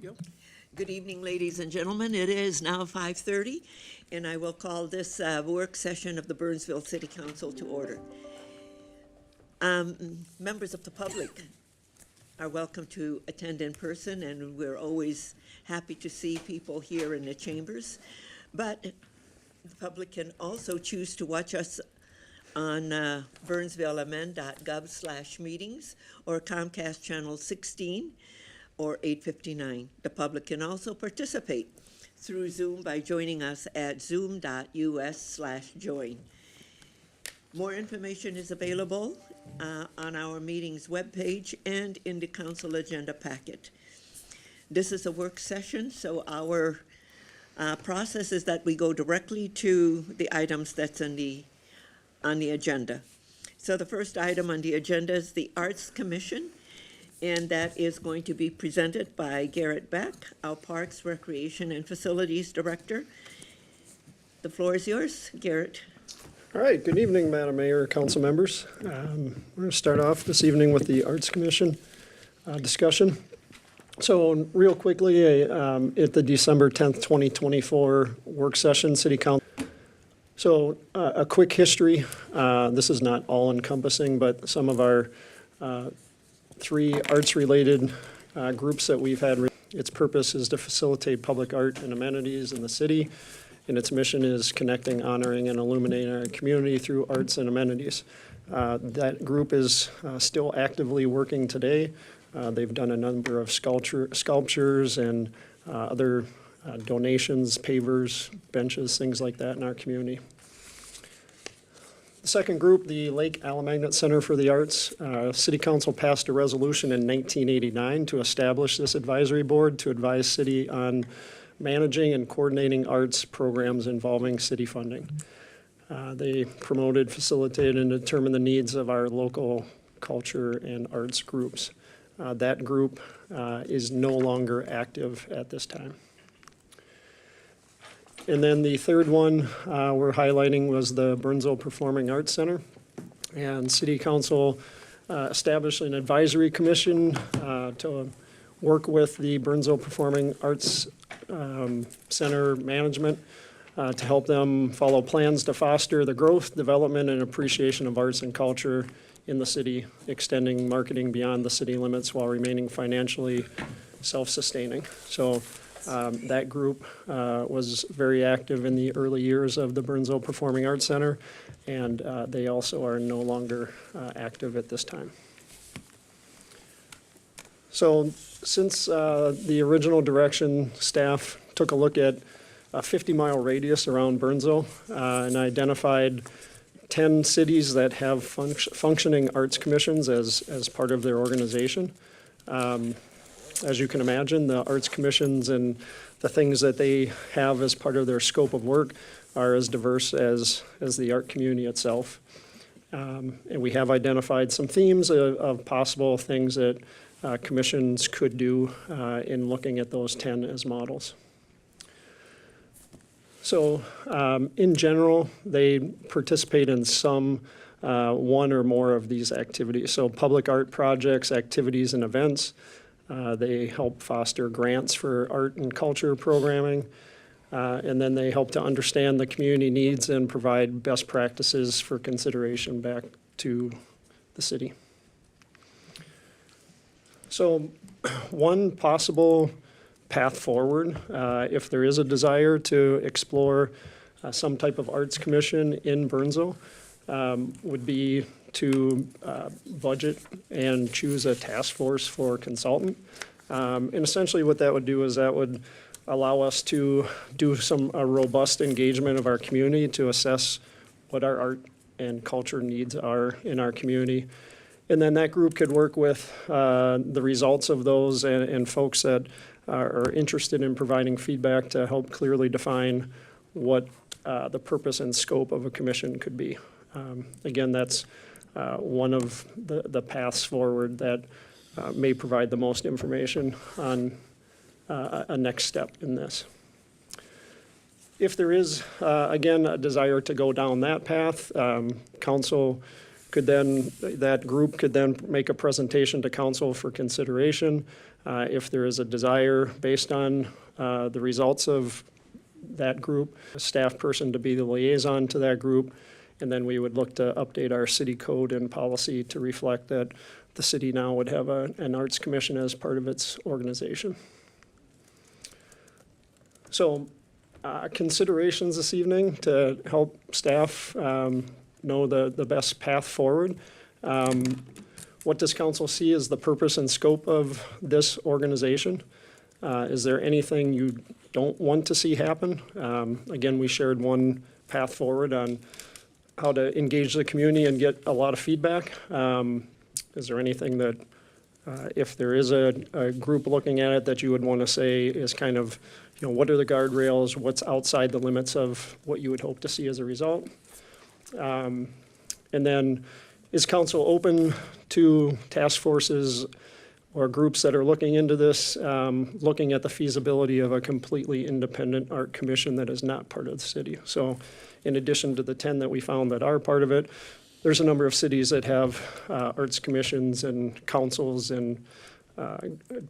go. Good evening, ladies and gentlemen. It is now 5:30, and I will call this work session of the Burnsville City Council to order. Members of the public are welcome to attend in person, and we're always happy to see people here in the chambers. But the public can also choose to watch us on burnsvillemn.gov/meetings or Comcast Channel 16 or 859. The public can also participate through Zoom by joining us at zoom.us/join. More information is available on our meeting's webpage and in the council agenda packet. This is a work session, so our process is that we go directly to the items that's on the agenda. So the first item on the agenda is the Arts Commission, and that is going to be presented by Garrett Beck, our Parks, Recreation, and Facilities Director. The floor is yours, Garrett. All right, good evening, Madam Mayor, council members. We're going to start off this evening with the Arts Commission discussion. So real quickly, at the December 10th, 2024 work session, City Council. So a quick history. This is not all encompassing, but some of our three arts-related groups that we've had. Its purpose is to facilitate public art and amenities in the city, and its mission is connecting, honoring, and illuminating our community through arts and amenities. That group is still actively working today. They've done a number of sculptures and other donations, pavers, benches, things like that in our community. The second group, the Lake Alamagnet Center for the Arts. City Council passed a resolution in 1989 to establish this advisory board to advise city on managing and coordinating arts programs involving city funding. They promoted, facilitated, and determined the needs of our local culture and arts groups. That group is no longer active at this time. And then the third one we're highlighting was the Burnsville Performing Arts Center. And City Council established an advisory commission to work with the Burnsville Performing Arts Center management to help them follow plans to foster the growth, development, and appreciation of arts and culture in the city, extending marketing beyond the city limits while remaining financially self-sustaining. So that group was very active in the early years of the Burnsville Performing Arts Center, and they also are no longer active at this time. So since the original direction, staff took a look at a 50-mile radius around Burnsville and identified 10 cities that have functioning arts commissions as part of their organization. As you can imagine, the arts commissions and the things that they have as part of their scope of work are as diverse as the art community itself. And we have identified some themes of possible things that commissions could do in looking at those 10 as models. So in general, they participate in some one or more of these activities. So public art projects, activities, and events. They help foster grants for art and culture programming, and then they help to understand the community needs and provide best practices for consideration back to the city. So one possible path forward, if there is a desire to explore some type of arts commission in Burnsville, would be to budget and choose a task force for consultant. And essentially what that would do is that would allow us to do a robust engagement of our community to assess what our art and culture needs are in our community. And then that group could work with the results of those and folks that are interested in providing feedback to help clearly define what the purpose and scope of a commission could be. Again, that's one of the paths forward that may provide the most information on a next step in this. If there is, again, a desire to go down that path, council that group could then make a presentation to council for consideration. If there is a desire based on the results of that group, a staff person to be the liaison to that group, and then we would look to update our city code and policy to reflect that the city now would have an arts commission as part of its organization. So considerations this evening to help staff know the best path forward. What does council see as the purpose and scope of this organization? Is there anything you don't want to see happen? Again, we shared one path forward on how to engage the community and get a lot of feedback. Is there anything that, if there is a group looking at it, that you would want to say is kind of, what are the guardrails, what's outside the limits of what you would hope to see as a result? And then, is council open to task forces or groups that are looking into this, looking at the feasibility of a completely independent art commission that is not part of the city? So in addition to the 10 that we found that are part of it, there's a number of cities that have arts commissions and councils and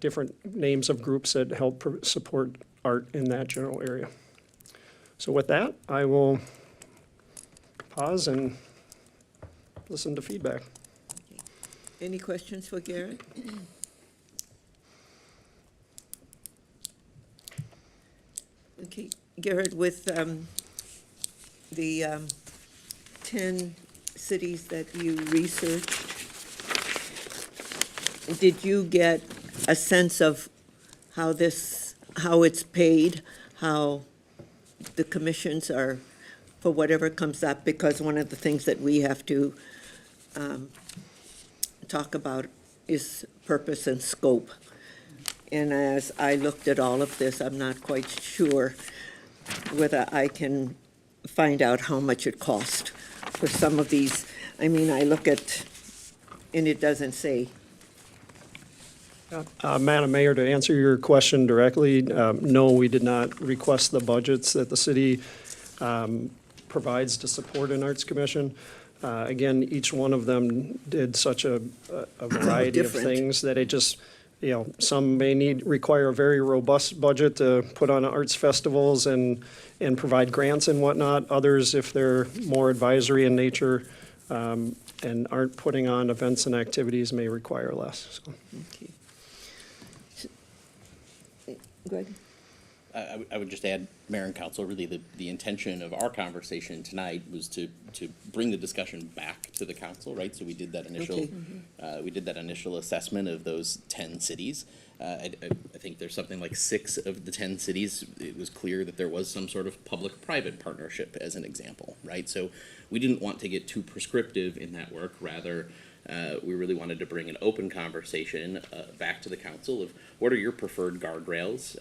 different names of groups that help support art in that general area. So with that, I will pause and listen to feedback. Any questions for Garrett? Okay, Garrett, with the 10 cities that you researched, did you get a sense of how it's paid, how the commissions are, for whatever comes up? Because one of the things that we have to talk about is purpose and scope. And as I looked at all of this, I'm not quite sure whether I can find out how much it cost for some of these. I mean, I look at, and it doesn't say. Madam Mayor, to answer your question directly, no, we did not request the budgets that the city provides to support an arts commission. Again, each one of them did such a variety of Different. things that it just, some may require a very robust budget to put on arts festivals and provide grants and whatnot. Others, if they're more advisory in nature and aren't putting on events and activities, may require less. So. Okay. Greg? I would just add, Mayor and Council, really the intention of our conversation tonight was to bring the discussion back to the council, right? So we did that initial, initial assessment of those 10 cities. I think there's something like 6 of the 10 cities, it was clear that there was some sort of public-private partnership as an example, right? So we didn't want to get too prescriptive in that work, rather we really wanted to bring an open conversation back to the council of what are your preferred guardrails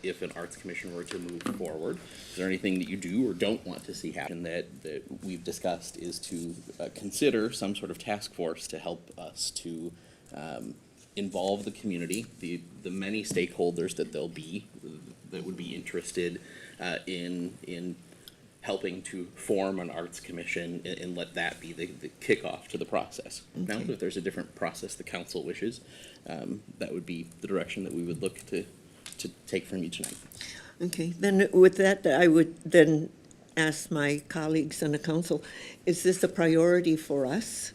if an arts commission were to move forward. Is there anything that you do or don't want to see happen that we've discussed is to consider some sort of task force to help us to involve the community, the many stakeholders that there'll be that would be interested in helping to form an arts commission and let that be the kickoff to the process. Okay. Now, if there's a different process the council wishes, that would be the direction that we would look to take from you tonight. Okay, then with that, I would then ask my colleagues on the council, is this a priority for us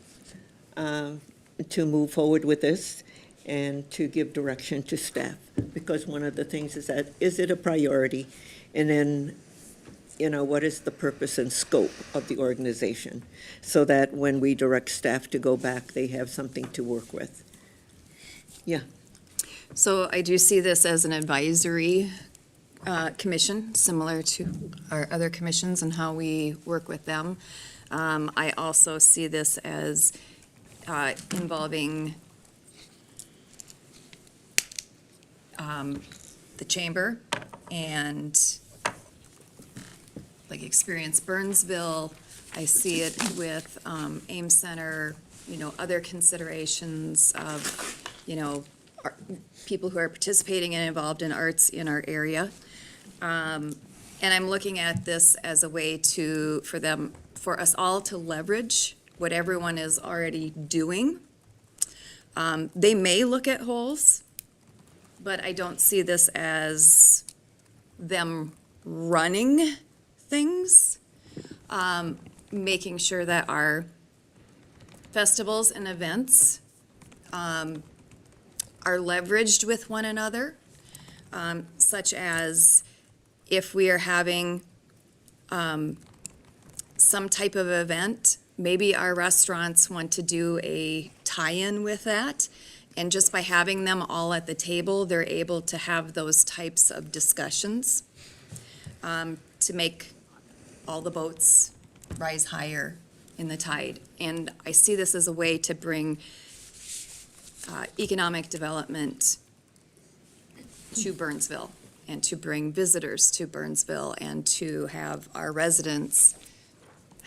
to move forward with this and to give direction to staff? Because one of the things is that, is it a priority? And then, what is the purpose and scope of the organization, so that when we direct staff to go back, they have something to work with. Yeah. So I do see this as an advisory commission, similar to our other commissions and how we work with them. I also see this as involving the chamber and like Experience Burnsville. I see it with AIM Center, other considerations of, people who are participating and involved in arts in our area. And I'm looking at this as a way for us all to leverage what everyone is already doing. They may look at holes, but I don't see this as them running things. Making sure that our festivals and events are leveraged with one another, such as if we are having some type of event, maybe our restaurants want to do a tie-in with that. And just by having them all at the table, they're able to have those types of discussions to make all the boats rise higher in the tide. And I see this as a way to bring economic development to Burnsville and to bring visitors to Burnsville and to have our residents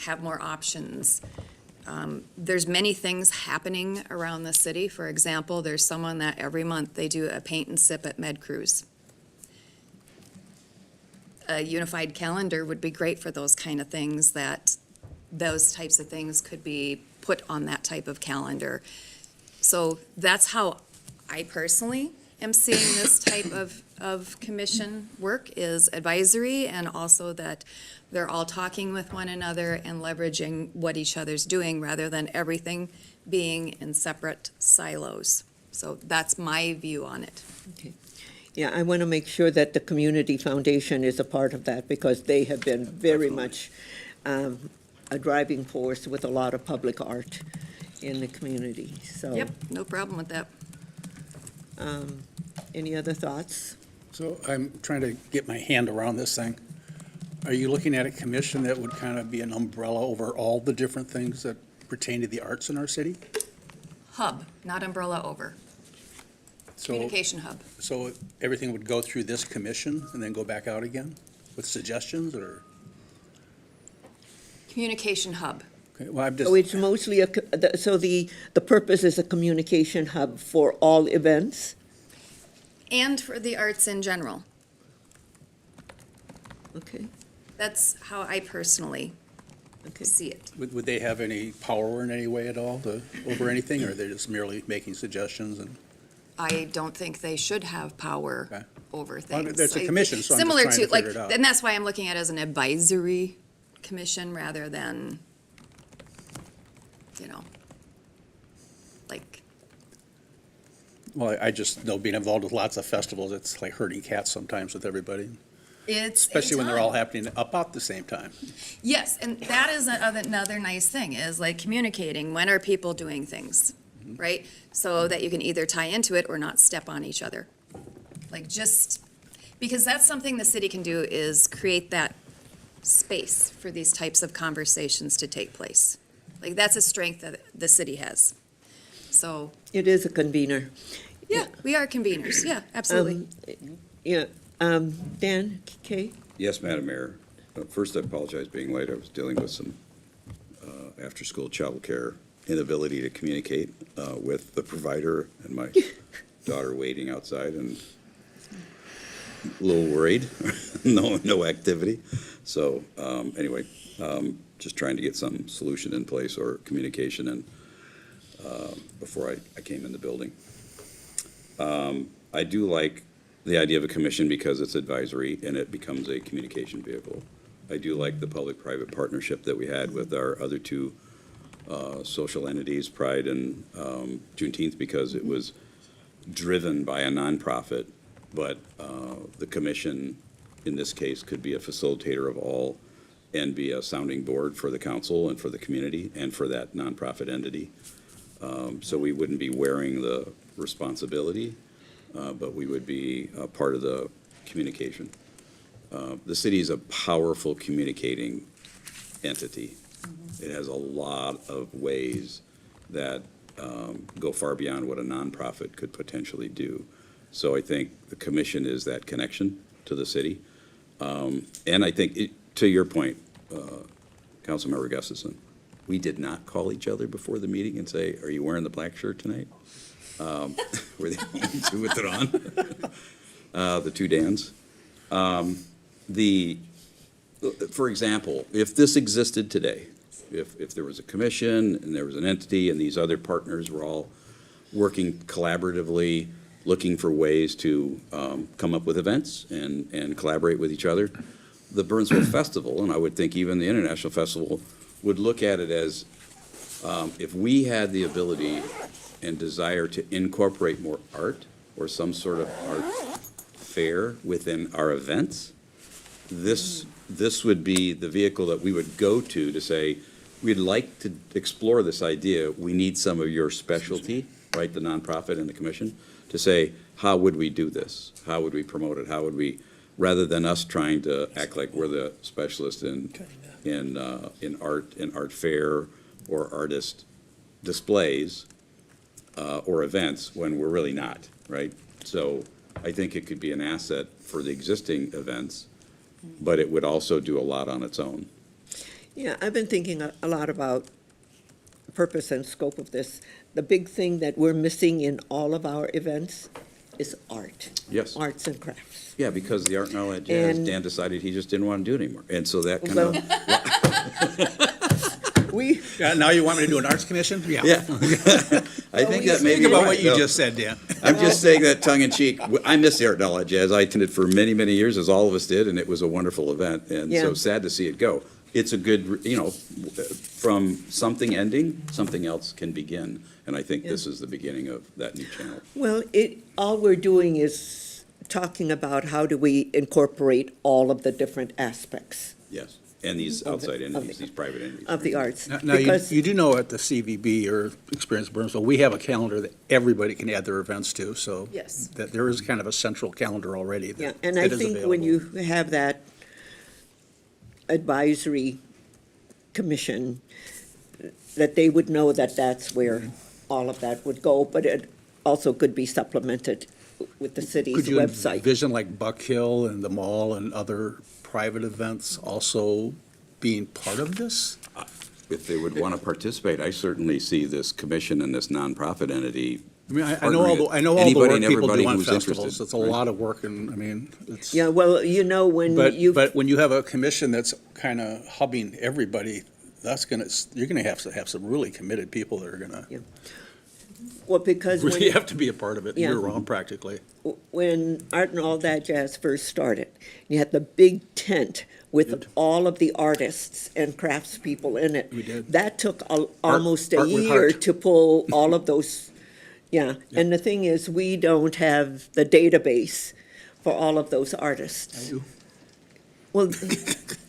have more options. There's many things happening around the city. For example, there's someone that every month they do a paint and sip at Med Cruise. A unified calendar would be great for those kind of things, that those types of things could be put on that type of calendar. So that's how I personally am seeing this type of commission work, is advisory, and also that they're all talking with one another and leveraging what each other's doing rather than everything being in separate silos. So that's my view on it. Okay. Yeah, I want to make sure that the Community Foundation is a part of that, because they have been very much a driving force with a lot of public art in the community, so. Yep, no problem with that. Any other thoughts? So I'm trying to get my hand around this thing. Are you looking at a commission that would kind of be an umbrella over all the different things that pertain to the arts in our city? Hub, not umbrella over. So, Communication hub. so everything would go through this commission and then go back out again with suggestions, or? Communication hub. Okay, well, I'm So just, it's mostly so the purpose is a communication hub for all events? And for the arts in general. Okay, That's how I personally okay. see it. would they have any power in any way at all over anything, or are they just merely making suggestions and? I don't think they should have power Okay. over Well, things. there's a commission, so I'm just Similar trying to like, figure it out. and that's why I'm looking at it as an advisory commission rather than, like, Well, I just know, being involved with lots of festivals, it's like herding cats sometimes with everybody, it's. especially when they're time. all happening about the same time. Yes, and that is another nice thing, is like communicating, when are people doing things, right? So that you can either tie into it or not step on each other. Like, just, because that's something the city can do, is create that space for these types of conversations to take place. Like, that's a strength that the city has. So, It is a convener. yeah, we are conveners, yeah, absolutely. Yeah, Dan, Kay? Yes, Madam Mayor. First, I apologize being late. I was dealing with some after-school childcare inability to communicate with the provider and my daughter waiting outside and a little worried. No activity. So anyway, just trying to get some solution in place or communication and before I came in the building. I do like the idea of a commission because it's advisory and it becomes a communication vehicle. I do like the public-private partnership that we had with our other two social entities, Pride and Juneteenth, because it was driven by a nonprofit, but the commission, in this case, could be a facilitator of all and be a sounding board for the council and for the community and for that nonprofit entity. So we wouldn't be wearing the responsibility, but we would be a part of the communication. The city is a powerful communicating entity. It has a lot of ways that go far beyond what a nonprofit could potentially do. So I think the commission is that connection to the city. And I think, to your point, Councilmember Gustafson, we did not call each other before the meeting and say, "Are you wearing the black shirt tonight?" We're the only two with it on, the two Dans. For example, if this existed today, if there was a commission and there was an entity and these other partners were all working collaboratively, looking for ways to come up with events and collaborate with each other. The Burnsville Festival, and I would think even the International Festival, would look at it as if we had the ability and desire to incorporate more art or some sort of art fair within our events, this would be the vehicle that we would go to say, we'd like to explore this idea. We need some of your specialty, right, the nonprofit and the commission, to say, how would we do this? How would we promote it? How would we, rather than us trying to act like we're the specialist in art fair or artist displays or events when we're really not, right? So I think it could be an asset for the existing events, but it would also do a lot on its own. Yeah, I've been thinking a lot about purpose and scope of this. The big thing that we're missing in all of our events is art. Yes. Arts and crafts. Yeah, because the Art and All That Jazz, And- Dan decided he just didn't want to do it anymore. And so that kind Well, of, we, Yeah, now you want me to do an arts commission? yeah. I think that may be Think about right, what you though. just said, Dan. I'm just saying that tongue in cheek. I miss the Art and All That Jazz. I attended for many, many years, as all of us did, and it was a wonderful event. And Yeah. so sad to see it go. It's a good, from something ending, something else can begin. And I think this is the beginning of that new channel. well, all we're doing is talking about how do we incorporate all of the different aspects Yes. And these outside of entities, the- these private entities. of the arts. Now, Because you do know at the CVB or Experience Burnsville, we have a calendar that everybody can add their events to, so. Yes. That there is kind of a central calendar already Yeah, that and I that is think when available. you have that advisory commission, that they would know that that's where all of that would go, but it also could be supplemented with the city's Could you website. envision like Buck Hill and the mall and other private events also being part of this? If they would want to participate, I certainly see this commission and this nonprofit entity. I mean, I know all the, I know all the Anybody work and people everybody do on who's festivals. interested, It's a right? lot of work and, I mean, it's. Yeah, well, when you. But when you have a commission that's kind of hubbing everybody, that's gonna, you're gonna have to have some really committed people that are gonna Yeah. Well, because when. really have to be a part of it Yeah. year-round practically. When Art and All That Jazz first started, you had the big tent with all of the artists and craftspeople in it. We did. That took almost a art with year heart. to pull all of those, yeah. And the thing is, we don't have the database for all of those artists. do. Well,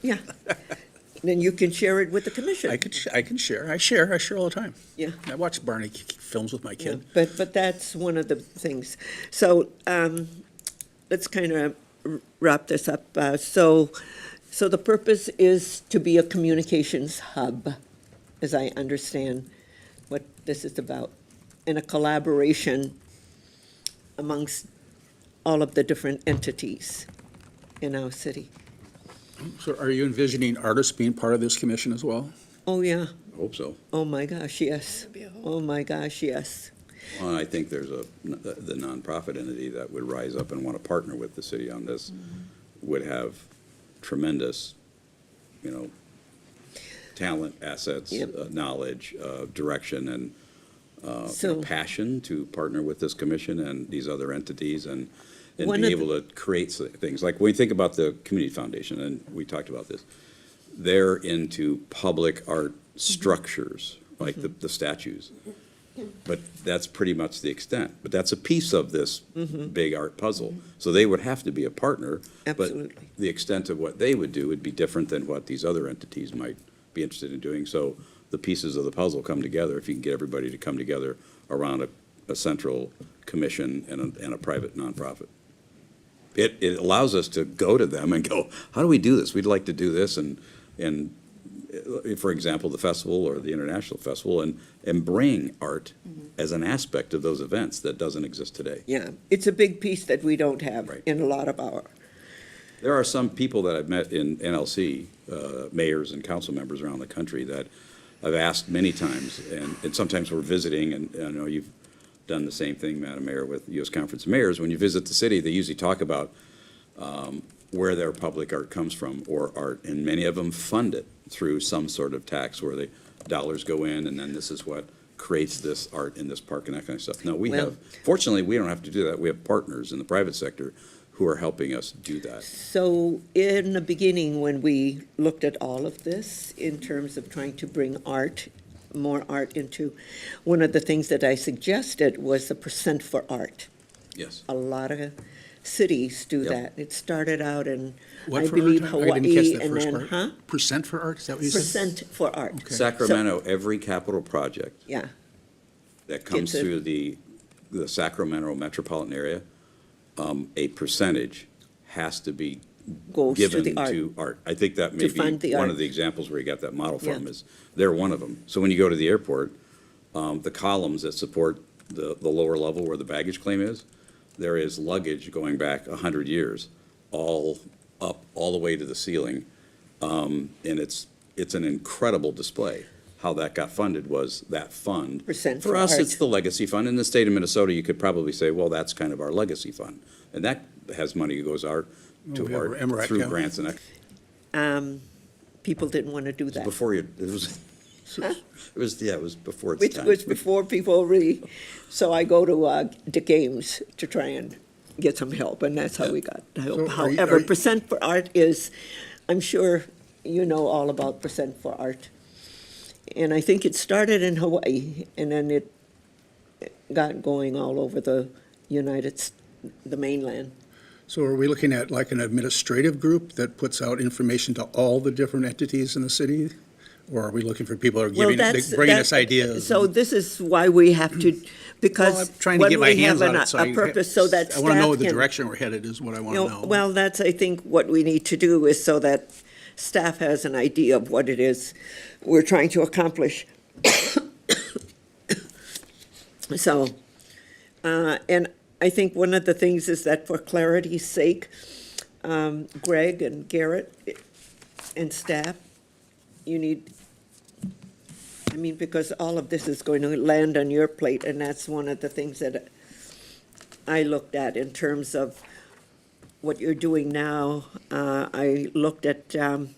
yeah. Then you can share it with the commission. I can share. I share all the time. Yeah. I watch Barney films with my Yeah, kid. but that's one of the things. So, let's kind of wrap this up. So the purpose is to be a communications hub, as I understand what this is about, and a collaboration amongst all of the different entities in our city. So are you envisioning artists being part of this commission as well? Oh, yeah. Hope so. Oh, my gosh, yes. Oh, my gosh, yes. Well, I think there's the nonprofit entity that would rise up and want to partner with the city on this would have tremendous, talent, assets, Yep. knowledge, direction, and So- passion to partner with this commission and these other entities and One be of able to create things. Like when you think about the Community Foundation, and we talked about this, they're into public art structures, like the statues. But that's pretty much the extent. But that's a piece of this big art puzzle. So they would have to be a partner. Absolutely. But the extent of what they would do would be different than what these other entities might be interested in doing. So the pieces of the puzzle come together, if you can get everybody to come together around a central commission and a private nonprofit. It allows us to go to them and go, how do we do this? We'd like to do this, and for example, the festival or the international festival, and bring art as an aspect of those events that doesn't exist today. Yeah, it's a big piece that we don't have Right. in a lot of our, There are some people that I've met in NLC, mayors and council members around the country that I've asked many times, and sometimes we're visiting, and I know you've done the same thing, Madam Mayor, with U.S. Conference of Mayors. When you visit the city, they usually talk about where their public art comes from, or art, and many of them fund it through some sort of tax where the dollars go in, and then this is what creates this art in this park and that kind of stuff. No, we Well- have, fortunately, we don't have to do that. We have partners in the private sector who are helping us do that. So in the beginning, when we looked at all of this in terms of trying to bring art, more art into, one of the things that I suggested was the percent for art. Yes. A lot of cities do Yep. that. It started out in, What I for believe, art? I didn't catch Hawaii, that and first then, part. huh? Percent for art, is that what you said? Percent for art. Okay. Sacramento, every capital project Yeah, that comes Gets it. through the Sacramento metropolitan area, a percentage has to be goes to given the art. to art. I think that may To fund be the one art. of the examples where you got that model from, Yeah. is they're one of them. So when you go to the airport, the columns that support the lower level where the baggage claim is, there is luggage going back 100 years, all up, all the way to the ceiling. And it's an incredible display. How that got funded was that fund. Percent For for us, art. it's the legacy fund. In the state of Minnesota, you could probably say, well, that's kind of our legacy fund. And that has money that goes art Oh, we to have art MRAC, through yeah. grants and People didn't want to do that. before you, it was, it was before its Which time. was before people really, so I go to the games to try and get some help, and that's how we got the help. So are you- However, are you- percent for art is, I'm sure you know all about percent for art. And I think it started in Hawaii, and then it got going all over the the mainland. So are we looking at like an administrative group that puts out information to all the different entities in the city? Or are we looking for people who are Well, giving, bringing us ideas? So this is why we have to, Well, because I'm trying to when get my we have hands on it, so a purpose so that I want to know staff the can- direction we're headed is what I want You to know, know. well, that's, I think, what we need to do is so that staff has an idea of what it is we're trying to accomplish. So, and I think one of the things is that for clarity's sake, Greg and Garrett and staff, you need, I mean, because all of this is going to land on your plate, and that's one of the things that I looked at in terms of what you're doing now. I looked at, the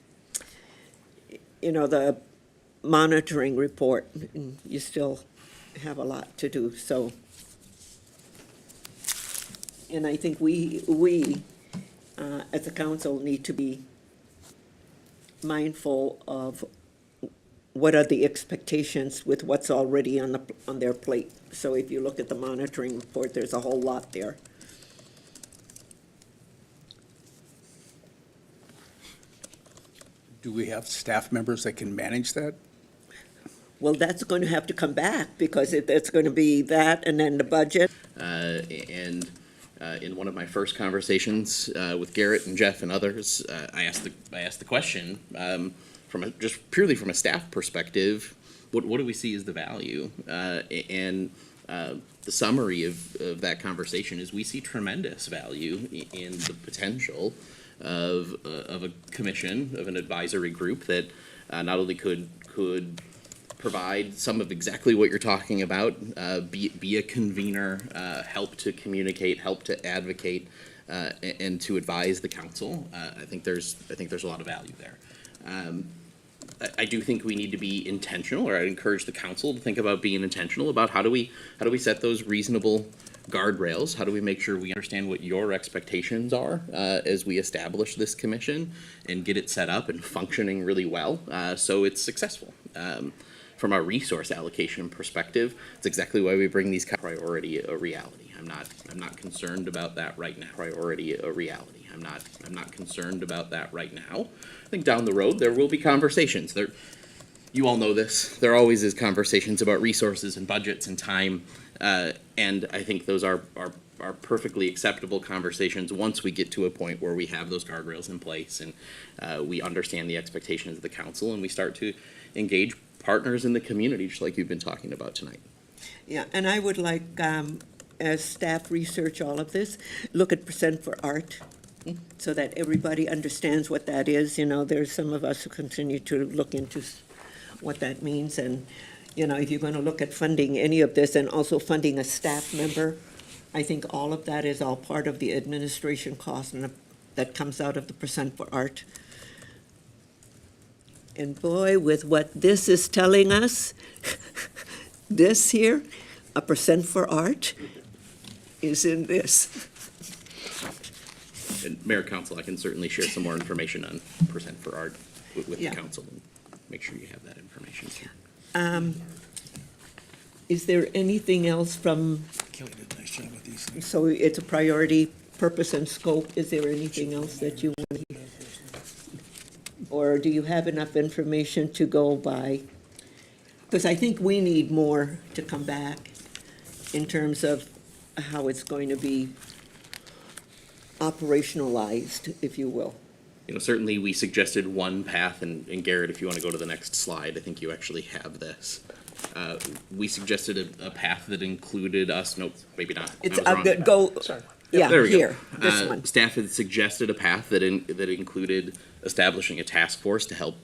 monitoring report, and you still have a lot to do, so. And I think we, as a council, need to be mindful of what are the expectations with what's already on their plate. So if you look at the monitoring report, there's a whole lot there. Do we have staff members that can manage that? Well, that's going to have to come back, because it's going to be that and then the budget. And in one of my first conversations with Garrett and Jeff and others, I asked the question just purely from a staff perspective, what do we see as the value? And the summary of that conversation is we see tremendous value in the potential of a commission, of an advisory group that not only could provide some of exactly what you're talking about, be a convener, help to communicate, help to advocate, and to advise the council. I think there's a lot of value there. I do think we need to be intentional, or I'd encourage the council to think about being intentional about how do we set those reasonable guardrails? How do we make sure we understand what your expectations are as we establish this commission and get it set up and functioning really well so it's successful? From a resource allocation perspective, it's exactly why we bring these priority a reality. I'm not concerned about that right now. Priority a reality. I'm not concerned about that right now. I think down the road there will be conversations. You all know this. There always is conversations about resources and budgets and time, and I think those are perfectly acceptable conversations once we get to a point where we have those guardrails in place and we understand the expectations of the council and we start to engage partners in the community, just like you've been talking about tonight. Yeah, and I would like, as staff research all of this, look at percent for art, so that everybody understands what that is. There's some of us who continue to look into what that means, and, if you're going to look at funding any of this and also funding a staff member, I think all of that is all part of the administration cost, and that comes out of the percent for art. And boy, with what this is telling us, this here, a percent for art, is in this. And Mayor, Council, I can certainly share some more information on percent for art with the Yeah. council, and make sure you have that information too. Is there anything else from, Kelly did a nice job with these things. so it's a priority, purpose and scope, is there anything else that you want? Or do you have enough information to go by? Because I think we need more to come back in terms of how it's going to be operationalized, if you will. You know, certainly we suggested one path, and Garrett, if you want to go to the next slide, I think you actually have this. We suggested a path that included us, nope, maybe not. I It's, was wrong. go, Sorry. yeah, There we go. here, this one. Staff had suggested a path that included establishing a task force to help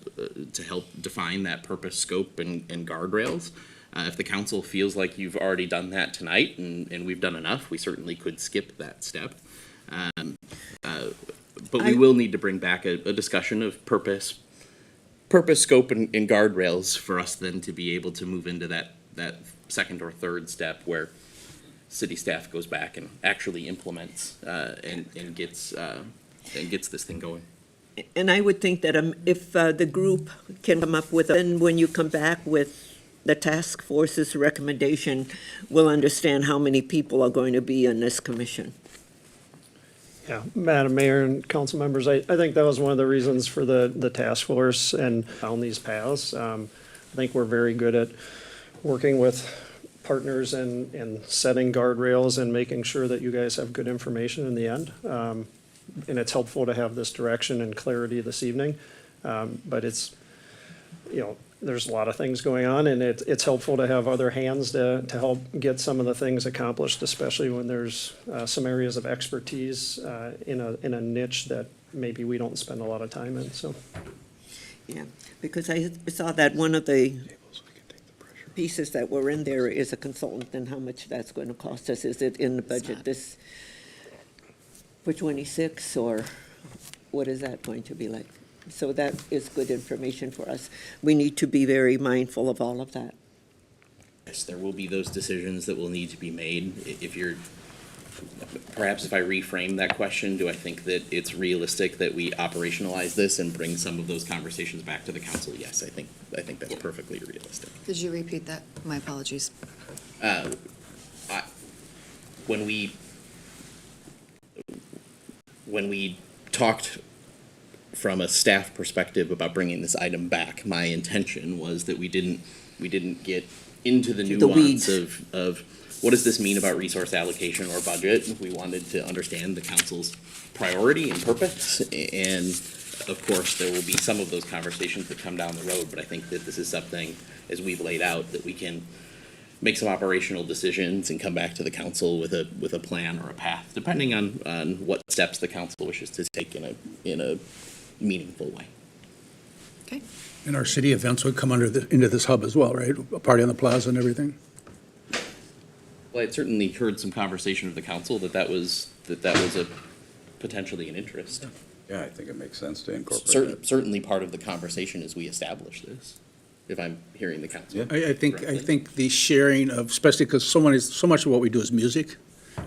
define that purpose, scope, and guardrails. If the council feels like you've already done that tonight, and we've done enough, we certainly could skip that step. But we will need to bring back a discussion of purpose, scope, and guardrails for us then to be able to move into that second or third step where city staff goes back and actually implements and gets this thing going. And I would think that if the group can come up with, and when you come back with the task force's recommendation, we'll understand how many people are going to be in this commission. Yeah, Madam Mayor and council members, I think that was one of the reasons for the task force and down these paths. I think we're very good at working with partners and setting guardrails and making sure that you guys have good information in the end. And it's helpful to have this direction and clarity this evening. But it's, you know, there's a lot of things going on, and it's helpful to have other hands to help get some of the things accomplished, especially when there's some areas of expertise in a niche that maybe we don't spend a lot of time in, so. Yeah, because I saw that one of the pieces that were in there is a consultant, and how much that's going to cost us. Is it in the budget this, for 26, or what is that going to be like? So that is good information for us. We need to be very mindful of all of that. Yes, there will be those decisions that will need to be made. Perhaps if I reframe that question, do I think that it's realistic that we operationalize this and bring some of those conversations back to the council? Yes, I think that's perfectly realistic. Could you repeat that? My apologies. When we talked from a staff perspective about bringing this item back, my intention was that we didn't get into the nuance of what does this mean about resource allocation or budget. We wanted to understand the council's priority and purpose, and of course, there will be some of those conversations that come down the road, but I think that this is something, as we've laid out, that we can make some operational decisions and come back to the council with a plan or a path, depending on what steps the council wishes to take in a meaningful way. Okay. And our city events would come into this hub as well, right? A party on the plaza and everything? Well, I'd certainly heard some conversation of the council that was a potentially an interest. Yeah, I think it makes sense to incorporate that. Certainly part of the conversation as we establish this, if I'm hearing the council. Yeah. I think the sharing of, especially because so much of what we do is music,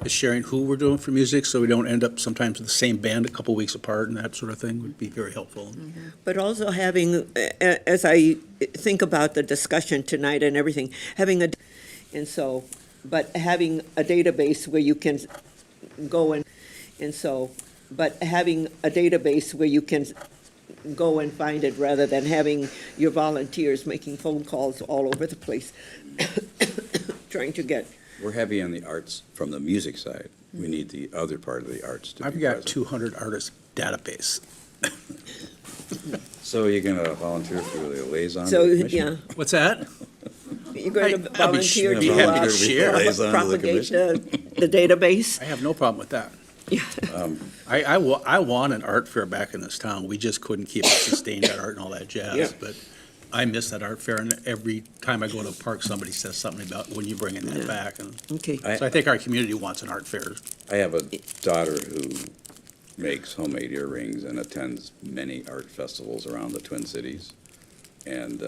is sharing who we're doing for music, so we don't end up sometimes with the same band a couple weeks apart and that sort of thing would be very helpful. But also having, as I think about the discussion tonight and everything, having a database where you can go and find it, rather than having your volunteers making phone calls all over the place, trying to get. We're heavy on the arts from the music side. We need the other part of the arts to be I've got present. 200 artist database. So you're gonna volunteer for the liaison? to So, the commission? yeah, What's that? you're going to I'll be volunteer happy to to share. Liaison to the propagate commission. the database. I have no problem with that. Yeah. I want an art fair back in this town. We just couldn't keep it sustained, that art and all that Yeah. jazz. But I miss that art fair, and every time I go to a park, somebody says something about when you bringing that back. And Okay. so I think our community wants an art fair. I have a daughter who makes homemade earrings and attends many art festivals around the Twin Cities. And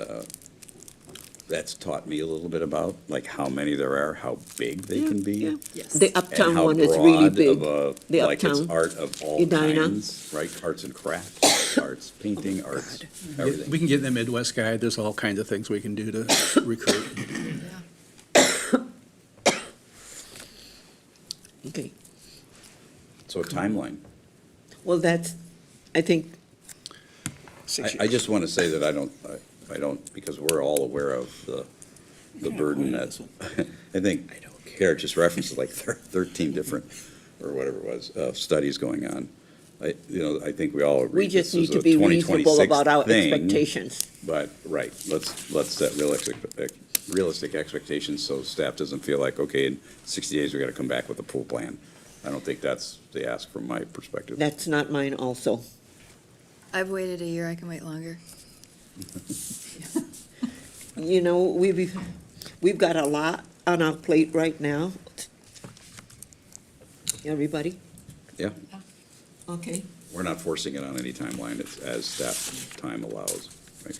that's taught me a little bit about, like, how many there are, how big they can be. Yeah. Yes. The And Uptown how one is really broad big. of The a, like, it's Uptown. art of all Edina. kinds, right? Arts and crafts, arts, painting, arts, We everything. can get in the Midwest Guide, there's all kinds of things we can do to recruit. Okay, So a timeline. well, that's, I think, I just want to say that I don't, because we're all aware of the burden that, I think Garrett just referenced like 13 different, or whatever it was, studies going on. I think we all agree. we just this need is to a be reasonable 2026 about our thing, expectations. But, right, let's set realistic expectations so staff doesn't feel like, okay, in 60 days, we got to come back with a full plan. I don't think that's the ask from my perspective. That's not mine also. I've waited a year, I can wait longer. You know, we've got a lot on our plate right now. Everybody? Yeah, Okay. we're not forcing it on any timeline, it's as staff time allows, right?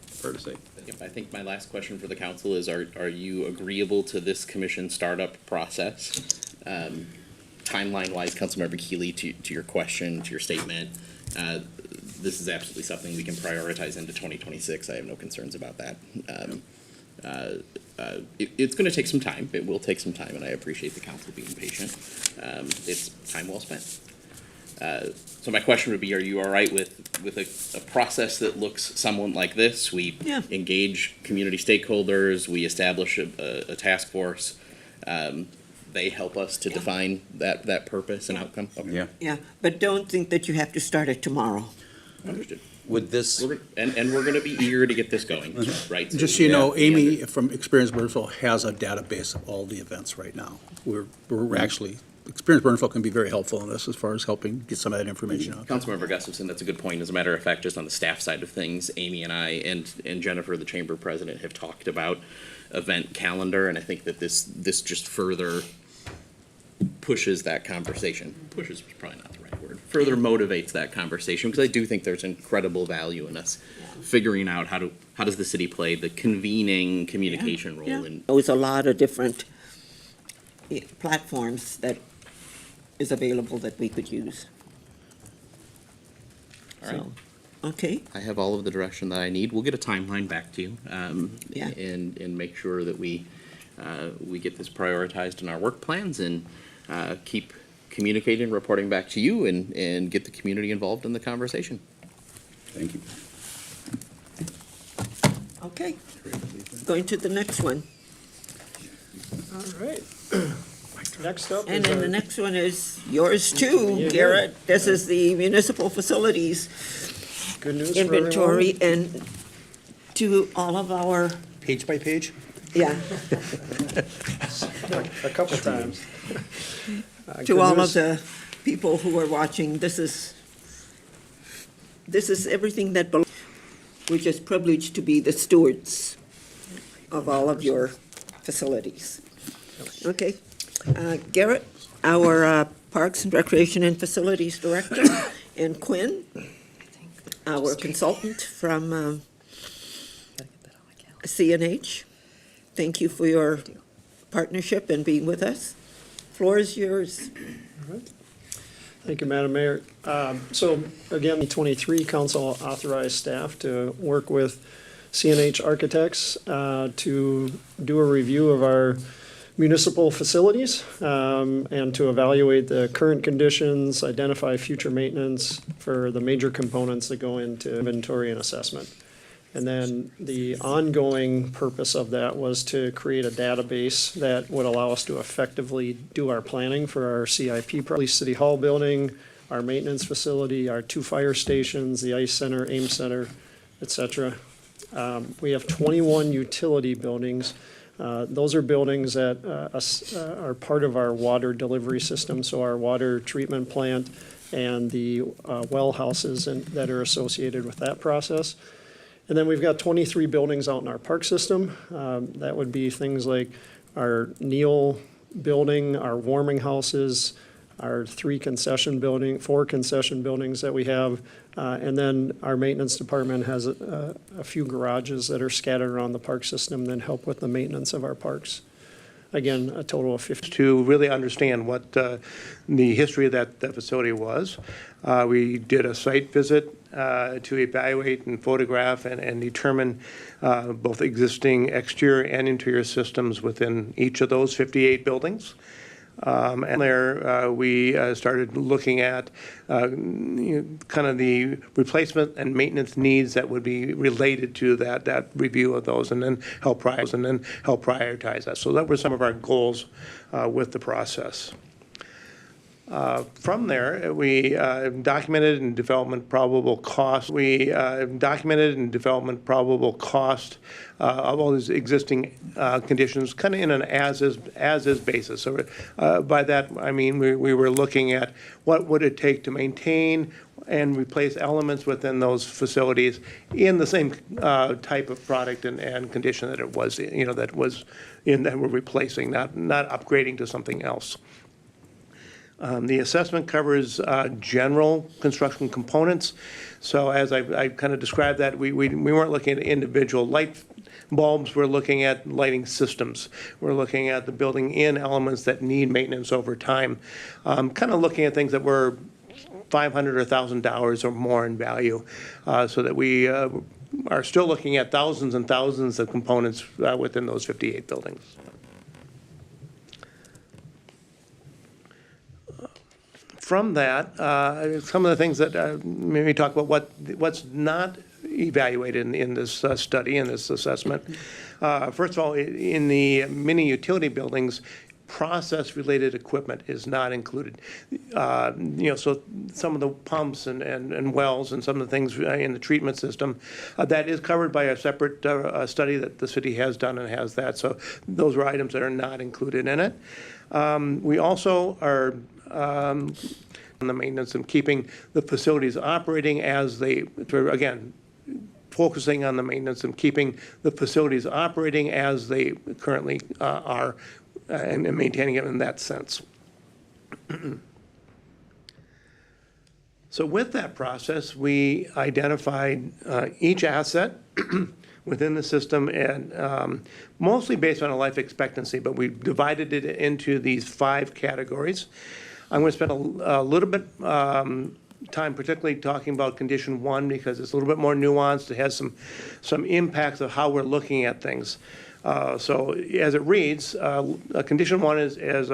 Fair to say. Yep, I think my last question for the council is, are you agreeable to this commission startup process? Timeline-wise, Councilmember Keeley, to your question, to your statement, this is absolutely something we can prioritize into 2026. I have no concerns about that. It's gonna take some time. It will take some time, and I appreciate the council being patient. It's time well spent. So my question would be, are you all right with a process that looks somewhat like this? We Yeah. engage community stakeholders, we establish a task force. They help us to define that purpose and outcome. Okay. Yeah. Yeah, but don't think that you have to start it tomorrow. Understood. Would this, And we're gonna be eager to get this going, right? Just so you know, Amy from Experience Burnsville has a database of all the events right now. We're actually, Experience Burnsville can be very helpful in this as far as helping get some of that information out. Councilmember Gustafson, that's a good point. As a matter of fact, just on the staff side of things, Amy and I and Jennifer, the chamber president, have talked about event calendar, and I think that this just further pushes that conversation. Pushes is probably not the right word. Further motivates that conversation, because I do think there's incredible value in us figuring out how does the city play the convening communication role Yeah. in. There's a lot of different platforms that is available that we could use. All right. So, okay, I have all of the direction that I need. We'll get a timeline back to you, Yeah. and make sure that we get this prioritized in our work plans and keep communicating, reporting back to you, and get the community involved in the conversation. thank you. okay. Going to the next one. All right. Next up And is then the our, next one is yours too, Yeah. Garrett. This is the municipal facilities good news for everyone. inventory, and to all of our, Page by page? yeah, A couple times. to Good all of news. the people who are watching, this is everything that, we're just privileged to be the stewards of all of your facilities. Okay, Garrett, our Parks and Recreation and Facilities Director, and Quinn, our consultant from CNH. Thank you for your partnership and being with us. Floor is yours. Thank you, Madam Mayor. So again, the 23 council authorized staff to work with CNH Architects to do a review of our municipal facilities and to evaluate the current conditions, identify future maintenance for the major components that go into inventory and assessment. And then the ongoing purpose of that was to create a database that would allow us to effectively do our planning for our CIP, Police City Hall building, our maintenance facility, our 2 fire stations, the ICE Center, AIM Center, et cetera. We have 21 utility buildings. Those are buildings that are part of our water delivery system, so our water treatment plant and the well houses that are associated with that process. And then we've got 23 buildings out in our park system. That would be things like our Neal building, our warming houses, our 4 concession buildings that we have. And then our maintenance department has a few garages that are scattered around the park system that help with the maintenance of our parks. Again, a total of 50. To really understand what the history of that facility was. We did a site visit to evaluate and photograph and determine both existing exterior and interior systems within each of those 58 buildings. And there we started looking at kind of the replacement and maintenance needs that would be related to that review of those, and then help prioritize that. So that were some of our goals with the process. From there, we documented and development probable cost. We documented and development probable cost of all these existing conditions, kind of in an as-is basis. So by that, I mean we were looking at what would it take to maintain and replace elements within those facilities in the same type of product and condition that it was, that was in that we're replacing, not upgrading to something else. The assessment covers general construction components. So as I kind of described that, we weren't looking at individual light bulbs, we're looking at lighting systems. We're looking at the building in elements that need maintenance over time. Kind of looking at things that were $500 or $1,000 or more in value, so that we are still looking at thousands and thousands of components within those 58 buildings. From that, some of the things that maybe talk about what's not evaluated in this study, in this assessment. First of all, in the mini utility buildings, process-related equipment is not included. So some of the pumps and wells and some of the things in the treatment system, that is covered by a separate study that the city has done and has that. So those are items that are not included in it. We also are on the maintenance and keeping the facilities operating as they, again, focusing on the maintenance and keeping the facilities operating as they currently are, and maintaining it in that sense. So with that process, we identified each asset within the system, and mostly based on a life expectancy, but we divided it into these 5 categories. I'm going to spend a little bit time particularly talking about condition 1 because it's a little bit more nuanced. It has some impacts of how we're looking at things. So as it reads, condition 1 is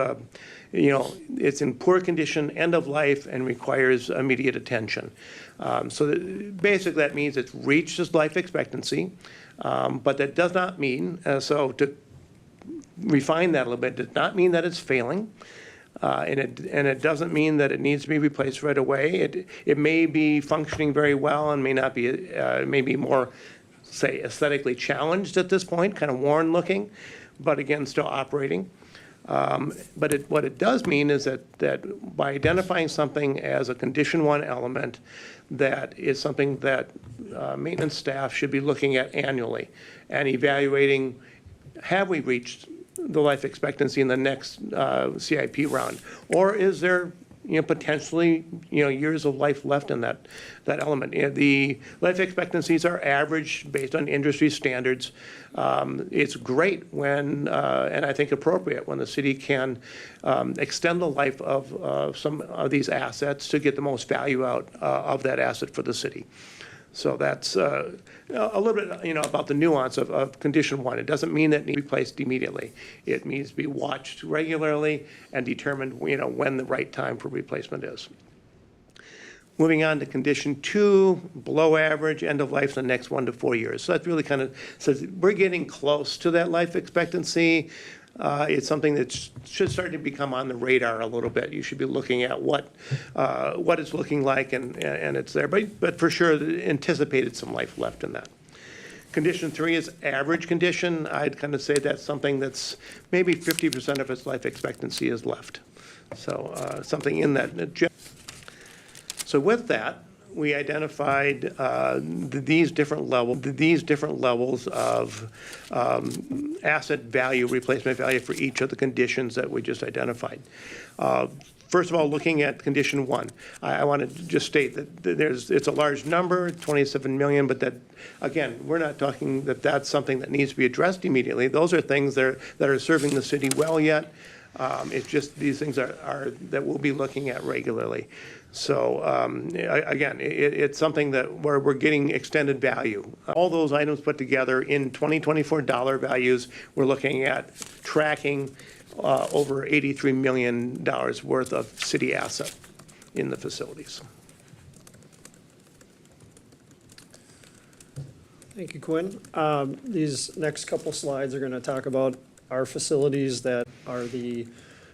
it's in poor condition, end of life, and requires immediate attention. So basically that means it's reached its life expectancy, but that does not mean, so to refine that a little bit, does not mean that it's failing. And it doesn't mean that it needs to be replaced right away. It may be functioning very well and may not be, maybe more, say, aesthetically challenged at this point, kind of worn looking, but again, still operating. But what it does mean is that by identifying something as a condition 1 element, that is something that maintenance staff should be looking at annually and evaluating, have we reached the life expectancy in the next CIP round? Or is there potentially years of life left in that element? The life expectancies are average based on industry standards. It's great when, and I think appropriate, when the city can extend the life of some of these assets to get the most value out of that asset for the city. So that's a little bit, about the nuance of condition 1. It doesn't mean that it needs to be replaced immediately. It needs to be watched regularly and determined, when the right time for replacement is. Moving on to condition 2, below average, end of life, the next 1 to 4 years. So that really kind of says we're getting close to that life expectancy. It's something that should start to become on the radar a little bit. You should be looking at what it's looking like, and it's there. But for sure, anticipated some life left in that. Condition 3 is average condition. I'd kind of say that's something that's maybe 50% of its life expectancy is left. So something in that. So with that, we identified these different levels of asset value, replacement value for each of the conditions that we just identified. first of all, looking at condition one, I wanted to just state that it's a large number, 27 million, but that, again, we're not talking that that's something that needs to be addressed immediately. Those are things that are serving the city well yet. It's just, these things are that we'll be looking at regularly. So, again, it's something that where we're getting extended value. All those items put together in 2024 dollar values, we're looking at tracking over $83 million worth of city asset in the facilities. Thank you, Quinn. These next couple slides are going to talk about our facilities that are the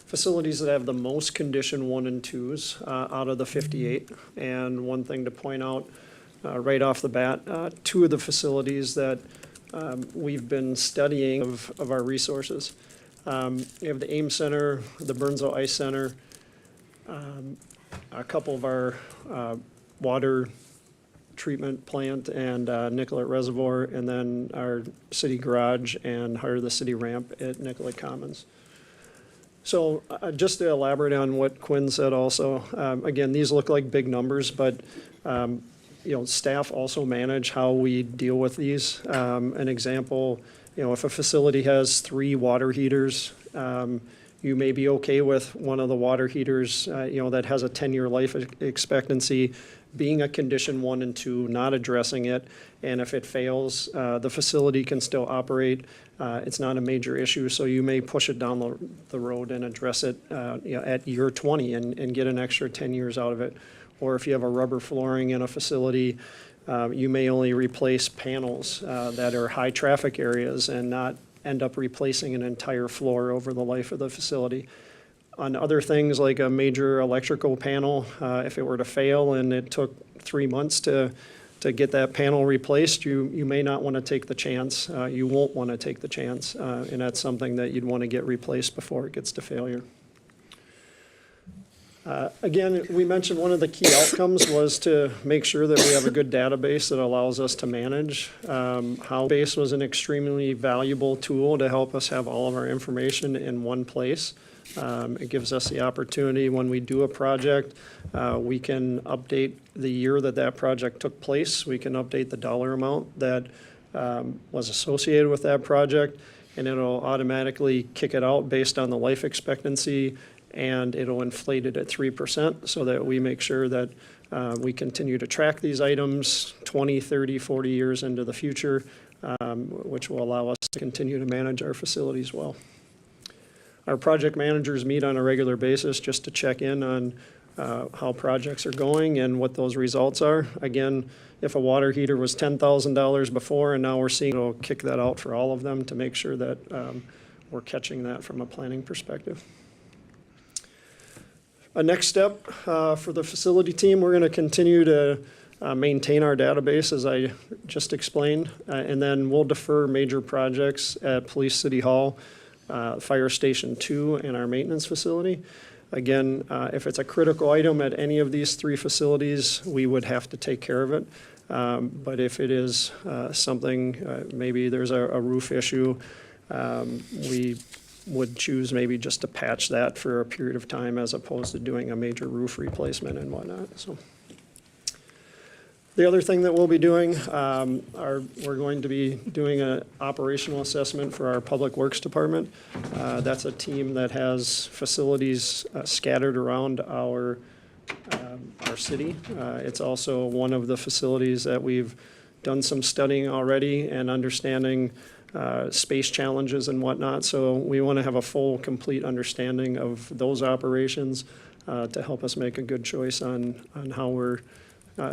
facilities that have the most condition 1 and 2s out of the 58. And one thing to point out right off the bat, 2 of the facilities that we've been studying of our resources. We have the AIM Center, the Burnsville Ice Center, a couple of our water treatment plant and Nicollet Reservoir, and then our city garage and Heart of the City ramp at Nicollet Commons. So just to elaborate on what Quinn said also, again, these look like big numbers, but staff also manage how we deal with these. An example, if a facility has 3 water heaters, you may be okay with one of the water heaters, that has a 10-year life expectancy being a condition 1 and 2, not addressing it. And if it fails, the facility can still operate. It's not a major issue, so you may push it down the road and address it at year 20 and get an extra 10 years out of it. Or if you have a rubber flooring in a facility, you may only replace panels that are high traffic areas and not end up replacing an entire floor over the life of the facility. On other things like a major electrical panel, if it were to fail and it took 3 months to get that panel replaced, you may not want to take the chance. You won't want to take the chance, and that's something that you'd want to get replaced before it gets to failure. Again, we mentioned one of the key outcomes was to make sure that we have a good database that allows us to manage. Base was an extremely valuable tool to help us have all of our information in one place. It gives us the opportunity when we do a project, we can update the year that project took place. We can update the dollar amount that was associated with that project, and it'll automatically kick it out based on the life expectancy, and it'll inflate it at 3% so that we make sure that we continue to track these items 20, 30, 40 years into the future, which will allow us to continue to manage our facilities well. Our project managers meet on a regular basis just to check in on how projects are going and what those results are. Again, if a water heater was $10,000 before and now we're seeing, it'll kick that out for all of them to make sure that we're catching that from a planning perspective. A next step for the facility team, we're going to continue to maintain our database, as I just explained, and then we'll defer major projects at Police City Hall, Fire Station 2, and our maintenance facility. Again, if it's a critical item at any of these 3 facilities, we would have to take care of it. But if it is something, maybe there's a roof issue, we would choose maybe just to patch that for a period of time as opposed to doing a major roof replacement and whatnot. So the other thing that we'll be doing, we're going to be doing an operational assessment for our Public Works Department. That's a team that has facilities scattered around our city. It's also one of the facilities that we've done some studying already and understanding space challenges and whatnot. So we want to have a full, complete understanding of those operations to help us make a good choice on how we're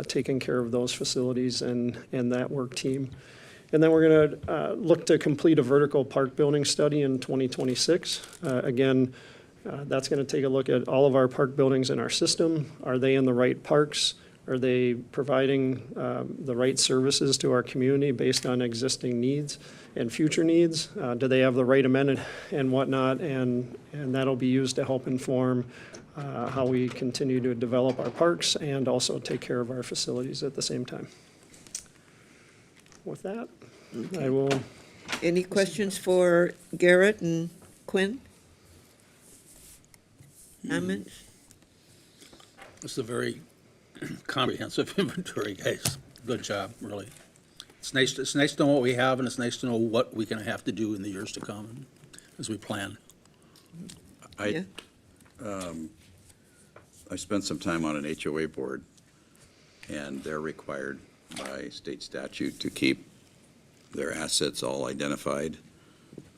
taking care of those facilities and that work team. And then we're going to look to complete a vertical park building study in 2026. Again, that's going to take a look at all of our park buildings in our system. Are they in the right parks? Are they providing the right services to our community based on existing needs and future needs? Do they have the right amendment and whatnot? And that'll be used to help inform how we continue to develop our parks and also take care of our facilities at the same time. With that, I will. Any questions for Garrett and Quinn? Comments? It's a very comprehensive inventory, guys. Good job, really. It's nice to know what we have, and it's nice to know what we're gonna have to do in the years to come as we plan. Yeah. I spent some time on an HOA board, and they're required by state statute to keep their assets all identified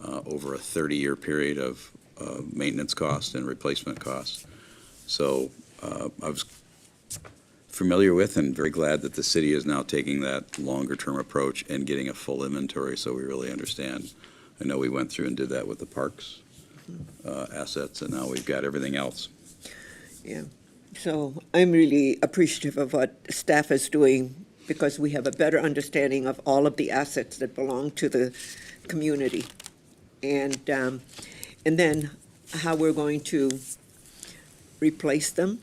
over a 30-year period of maintenance costs and replacement costs. So I was familiar with and very glad that the city is now taking that longer-term approach and getting a full inventory so we really understand. I know we went through and did that with the parks assets, and now we've got everything else. Yeah, so I'm really appreciative of what staff is doing because we have a better understanding of all of the assets that belong to the community. And then how we're going to replace them,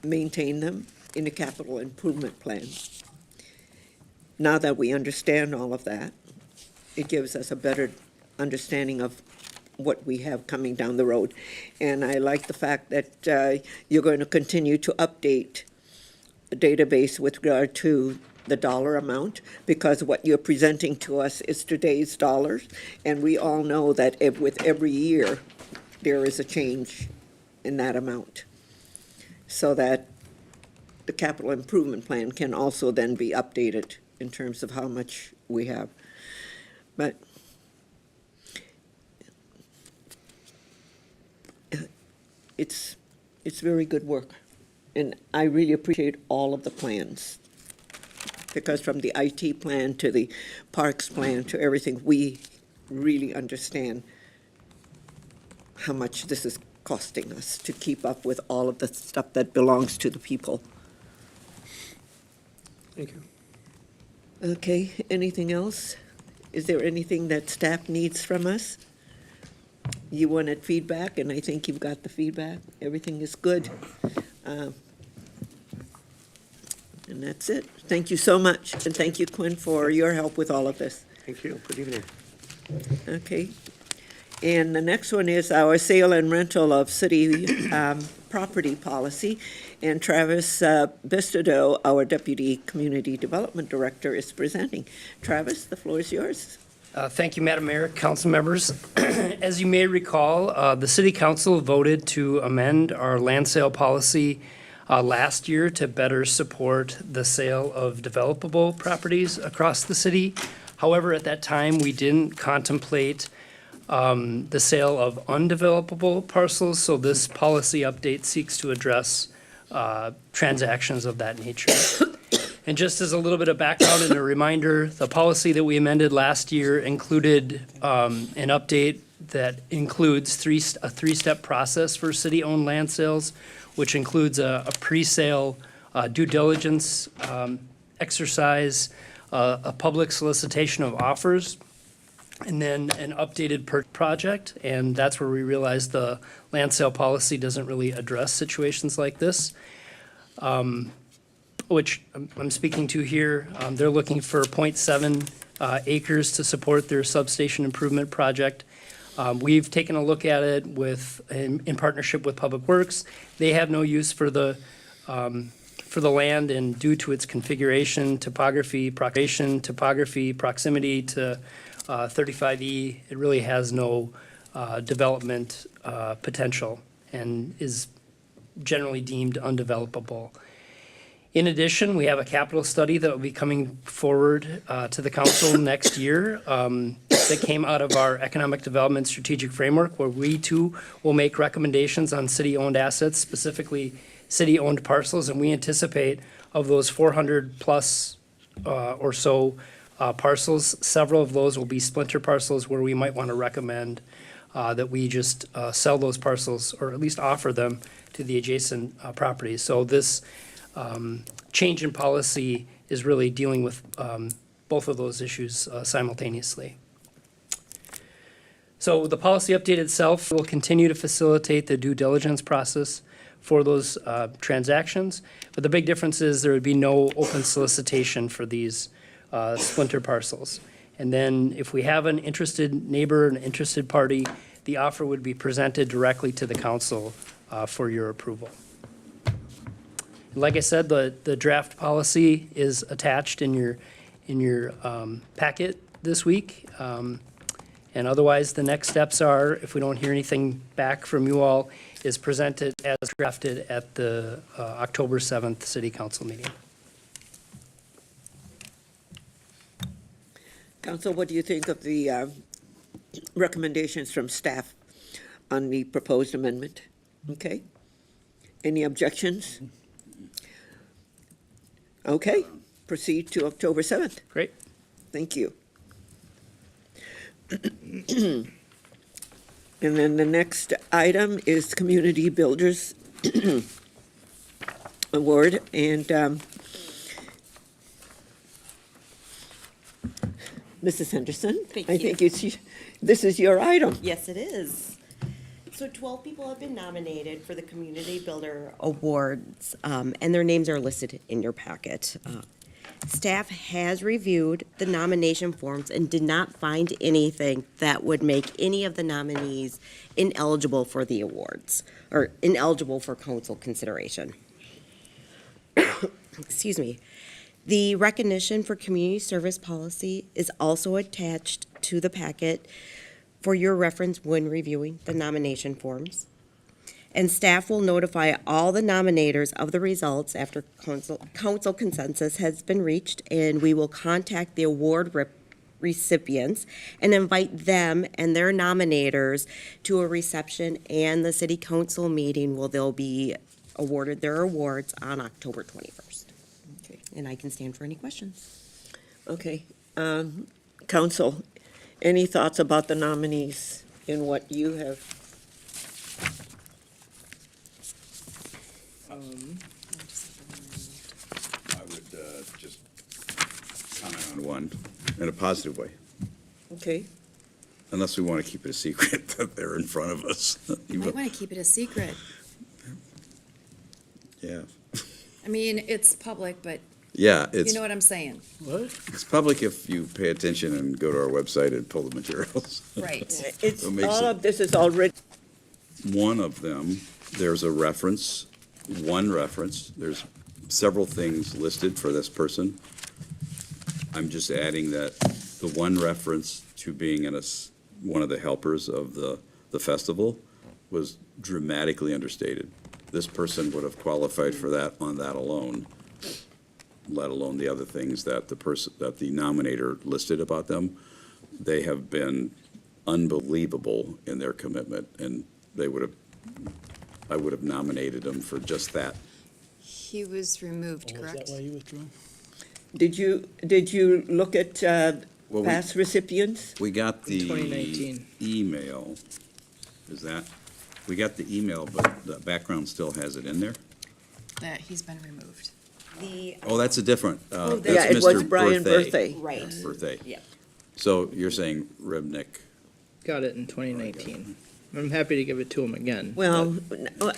maintain them in the capital improvement plan. Now that we understand all of that, it gives us a better understanding of what we have coming down the road. And I like the fact that you're going to continue to update the database with regard to the dollar amount, because what you're presenting to us is today's dollars, and we all know that with every year, there is a change in that amount, so that the capital improvement plan can also then be updated in terms of how much we have. But it's very good work, and I really appreciate all of the plans, because from the IT plan to the parks plan to everything, we really understand how much this is costing us to keep up with all of the stuff that belongs to the people. Thank you. Okay, anything else? Is there anything that staff needs from us? You wanted feedback, and I think you've got the feedback. Everything is good. And that's it. Thank you so much, and thank you, Quinn, for your help with all of this. Thank you. Good evening. Okay. And the next one is our sale and rental of city property policy. And Travis Bistodeau, our Deputy Community Development Director, is presenting. Travis, the floor is yours. Thank you, Madam Mayor, council members. As you may recall, the City Council voted to amend our land sale policy last year to better support the sale of developable properties across the city. However, at that time, we didn't contemplate the sale of undevelopable parcels, so this policy update seeks to address transactions of that nature. And just as a little bit of background and a reminder, the policy that we amended last year included an update that includes a three-step process for city-owned land sales, which includes a pre-sale due diligence exercise, a public solicitation of offers, and then an updated project. And that's where we realized the land sale policy doesn't really address situations like this, which I'm speaking to here. They're looking for 0.7 acres to support their substation improvement project. We've taken a look at it in partnership with Public Works. They have no use for the land, and due to its configuration, topography, proximity to 35E, it really has no development potential and is generally deemed undevelopable. In addition, we have a capital study that will be coming forward to the council next year that came out of our economic development strategic framework, where we too will make recommendations on city-owned assets, specifically city-owned parcels, and we anticipate of those 400 plus or so parcels, several of those will be splinter parcels where we might want to recommend that we just sell those parcels, or at least offer them to the adjacent properties. So this change in policy is really dealing with both of those issues simultaneously. So the policy update itself will continue to facilitate the due diligence process for those transactions, but the big difference is there would be no open solicitation for these splinter parcels. And then if we have an interested neighbor, an interested party, the offer would be presented directly to the council for your approval. Like I said, the draft policy is attached in your packet this week. And otherwise, the next steps are, if we don't hear anything back from you all, is presented as drafted at the October 7th City Council meeting. Council, what do you think of the recommendations from staff on the proposed amendment? Okay. Any objections? Okay, proceed to October 7th. Great. Thank you. And then the next item is Community Builders Award, and Mrs. Henderson? Thank I think this is your item. Yes, it is. So 12 people have been nominated for the Community Builder Awards, and their names are listed in your packet. Staff has reviewed the nomination forms and did not find anything that would make any of the nominees ineligible for the awards, or ineligible for council consideration. Excuse me. The recognition for community service policy is also attached to the packet for your reference when reviewing the nomination forms. And staff will notify all the nominators of the results after council consensus has been reached, and we will contact the award recipients and invite them and their nominators to a reception and the city council meeting where they'll be awarded their awards on October 21st. Okay. And I can stand for any questions. Okay. Council, any thoughts about the nominees in what you have? I would just comment on one in a positive way, Okay. unless we want to keep it a secret that they're in front of us. You might want to keep it a secret. Yeah, I mean, it's public, but yeah, you it's, know what I'm saying, it's public if you pay attention and go to our website and pull the materials. right? It's, What makes all it- of this is already, One of them, there's a reference, one reference, there's several things listed for this person. I'm just adding that the one reference to being one of the helpers of the festival was dramatically understated. This person would have qualified for that on that alone, let alone the other things that the nominator listed about them. They have been unbelievable in their commitment, and I would have nominated them for just that. He was removed, correct? you withdrew? did you look at Well, past recipients? We got the 2019. email. We got the email, but the background still has it in there? That he's been removed. Oh, that's a different, Yeah, that's it was Mr. Brian Berthay. Berthay. Right. Berthay. Yeah. So you're saying Ribnick? Got it in 2019. I'm happy to give it to him again. Well, no,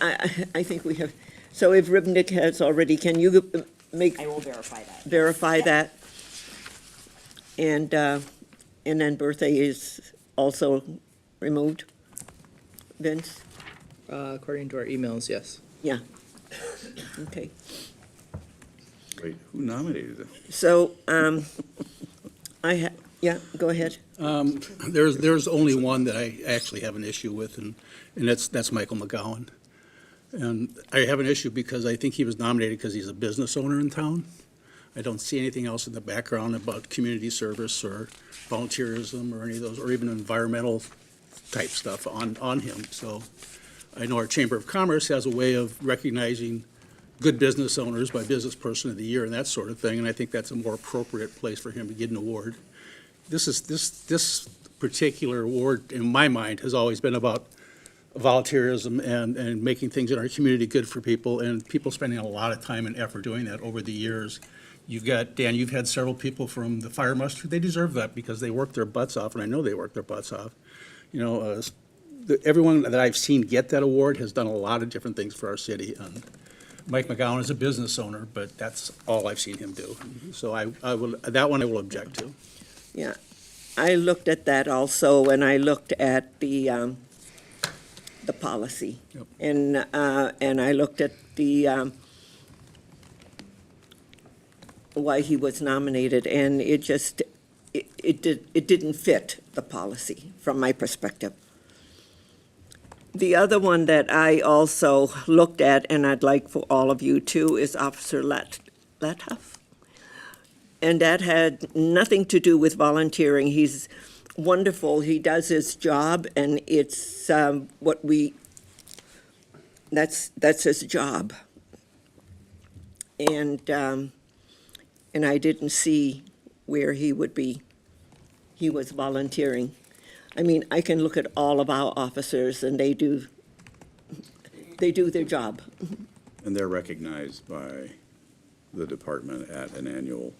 I think we have, so if Ribnick has already, can you I will verify that. verify that? And then Berthay is also removed? Vince? According to our emails, yes. Yeah. Okay. Wait, who nominated him? So, yeah, go ahead. There's only one that I actually have an issue with, and that's Michael McGowan. And I have an issue because I think he was nominated because he's a business owner in town. I don't see anything else in the background about community service or volunteerism or any of those, or even environmental type stuff on him. So I know our Chamber of Commerce has a way of recognizing good business owners by Business Person of the Year and that sort of thing, and I think that's a more appropriate place for him to get an award. This particular award, in my mind, has always been about volunteerism and making things in our community good for people, and people spending a lot of time and effort doing that over the years. Dan, you've had several people from the fire muster. They deserve that because they work their butts off, and I know they work their butts off. You know, everyone that I've seen get that award has done a lot of different things for our city. Mike McGowan is a business owner, but that's all I've seen him do. So that one I will object to. Yeah, I looked at that also, and I looked at the the policy. Yep. And I looked at the, why he was nominated, and it just, it didn't fit the policy from my perspective. The other one that I also looked at, and I'd like for all of you to, is Officer Latuff. And that had nothing to do with volunteering. He's wonderful. He does his job, and it's that's his job. And I didn't see where he was volunteering. I mean, I can look at all of our officers, and they do their job. And they're recognized by the department at an annual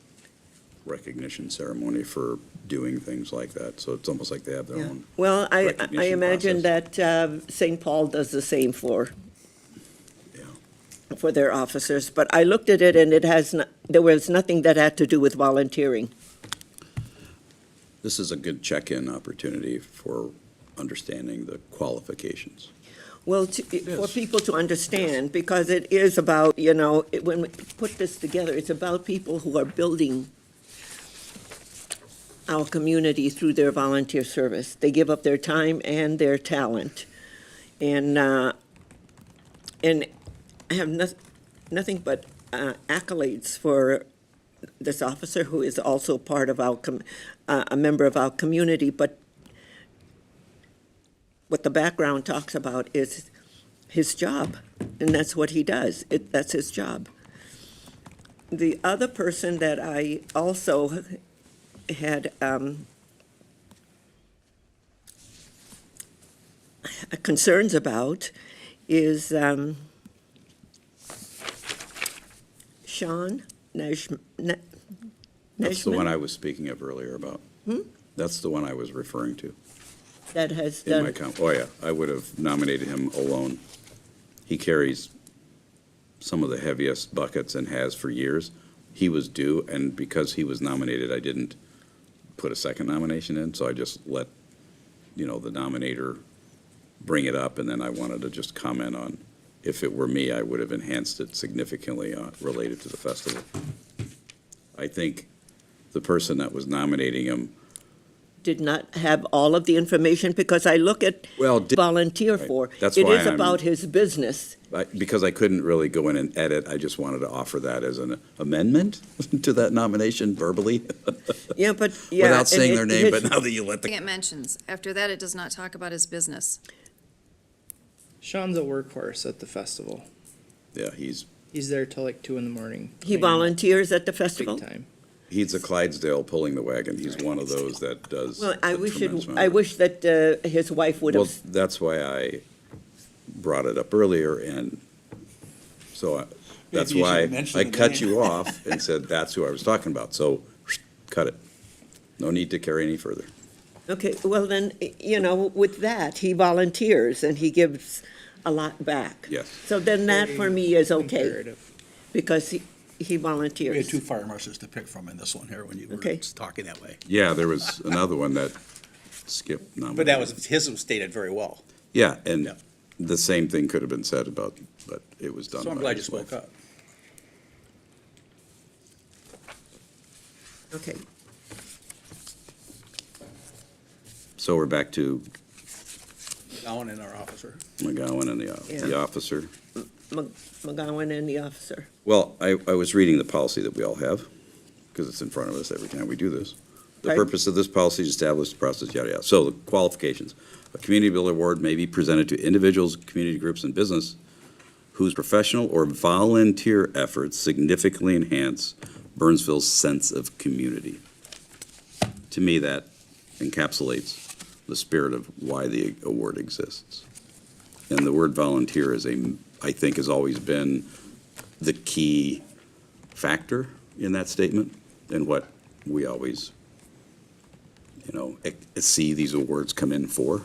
recognition ceremony for doing things like that. So it's almost like they have their Yeah. own. Well, I recognition imagine process. that St. Paul does the same for Yeah. their officers, but I looked at it, and there was nothing that had to do with volunteering. This is a good check-in opportunity for understanding the qualifications. Well, for people to understand, because it is about, when we put this together, it's about people who are building our community through their volunteer service. They give up their time and their talent. And I have nothing but accolades for this officer, who is also part of a member of our community, but what the background talks about is his job, and that's what he does. That's his job. The other person that I also had concerns about is Sean Najman. That's the one I was speaking of earlier about. That's the one I was referring to That has in my done, count. Oh, yeah, I would have nominated him alone. He carries some of the heaviest buckets and has for years. He was due, and because he was nominated, I didn't put a second nomination in, so I just let, the nominator bring it up, and then I wanted to just comment on, if it were me, I would have enhanced it significantly related to the festival. I think the person that was nominating him, did not have all of the information, because I look at volunteer Right. for. That's It why is I'm- about his business. because I couldn't really go in and edit, I just wanted to offer that as an amendment to that nomination verbally, Yeah, but, yeah. without and saying their name, his- but now that you let It mentions, after that, it does not talk about his business. Sean's a workhorse at the festival. Yeah, he's He's there till like 2 a.m. He cleaning volunteers at the Big festival? time. a Clydesdale pulling the wagon. He's one of those that does. Well, I a wish tremendous amount I of- wish that his wife would Well, have, that's why I brought it up earlier, and so that's Maybe you why should mention I the cut name. you off and said that's who I was talking about, so cut it. No need to carry any further. okay, well then, with that, he volunteers and he gives a lot back. Yes. So then that for me is okay, Imperative. because he We had volunteers. 2 fire marshals to pick from in this one here when you were Okay. talking that way. Yeah, there was another one that skipped nominated. But that was, his was stated very well. Yeah, and Yeah. the same thing could have been said about, but it was done So I'm by glad you his spoke wife. up. Okay, So we're back to Allen and our officer. McGowan and the Yeah. officer. McGowan and the officer. Well, I was reading the policy that we all have, because it's in front of us every time we do this. The Right. purpose of this policy is to establish the process, yada, yada. So the qualifications. A community builder award may be presented to individuals, community groups, and business whose professional or volunteer efforts significantly enhance Burnsville's sense of community. To me, that encapsulates the spirit of why the award exists. And the word volunteer I think, has always been the key factor in that statement, and what we always, see these awards come in for.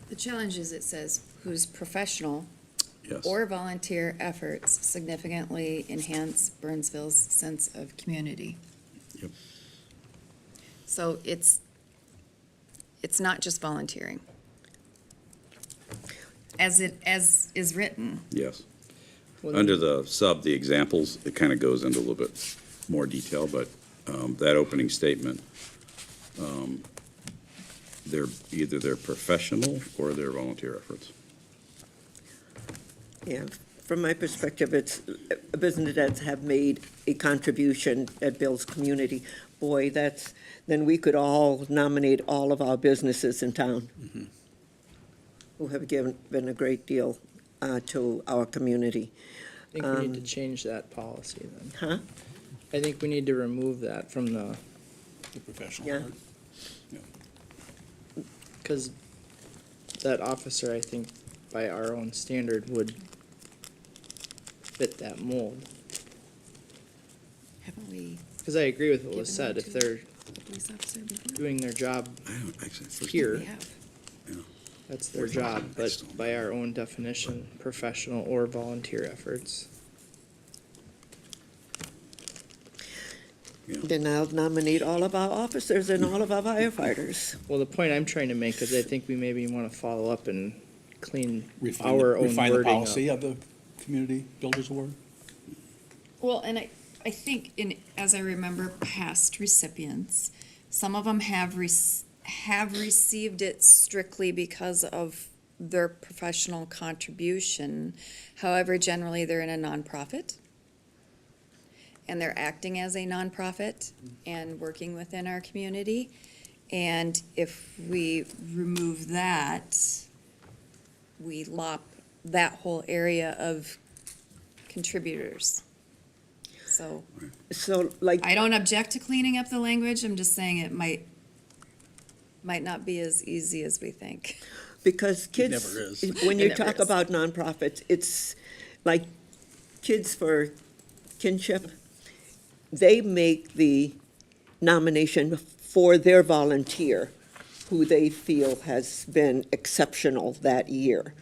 The challenge is, it says, whose professional Yes. or volunteer efforts significantly enhance Burnsville's sense of community. Yep. So it's not just volunteering. As is written. Yes. Well, Under the sub, the examples, it kind of goes into a little bit more detail, but that opening statement, they're either they're professional or they're volunteer efforts. Yeah, from my perspective, it's businesses that have made a contribution that builds community. Boy, then we could all nominate all of our businesses in town who have been a great deal to our community. I think we need to change that policy then. Huh? I think we need to remove that from the, The professional Yeah. part. because that officer, I think, by our own standard, would fit that mold. Haven't we Because I agree with what given was said, that if to they're the police officer before? doing their job, I don't, actually, first Here. We have. that's their job, but by our own definition, professional or volunteer efforts. Then I'll nominate all of our officers and all of our firefighters. Well, the point I'm trying to make is I think we maybe want to follow up and clean Refine our the- own refine the wording up. policy of the Community Builders Award. Well, and I think as I remember past recipients, some of them have received it strictly because of their professional contribution. However, generally, they're in a nonprofit, and they're acting as a nonprofit and working within our community. And if we remove that, we lop that whole area of contributors. So So like, I don't object to cleaning up the language, I'm just saying it might not be as easy as we think. because kids, never is. when It you never talk is. about nonprofits, it's like Kids for Kinship, they make the nomination for their volunteer who they feel has been exceptional that year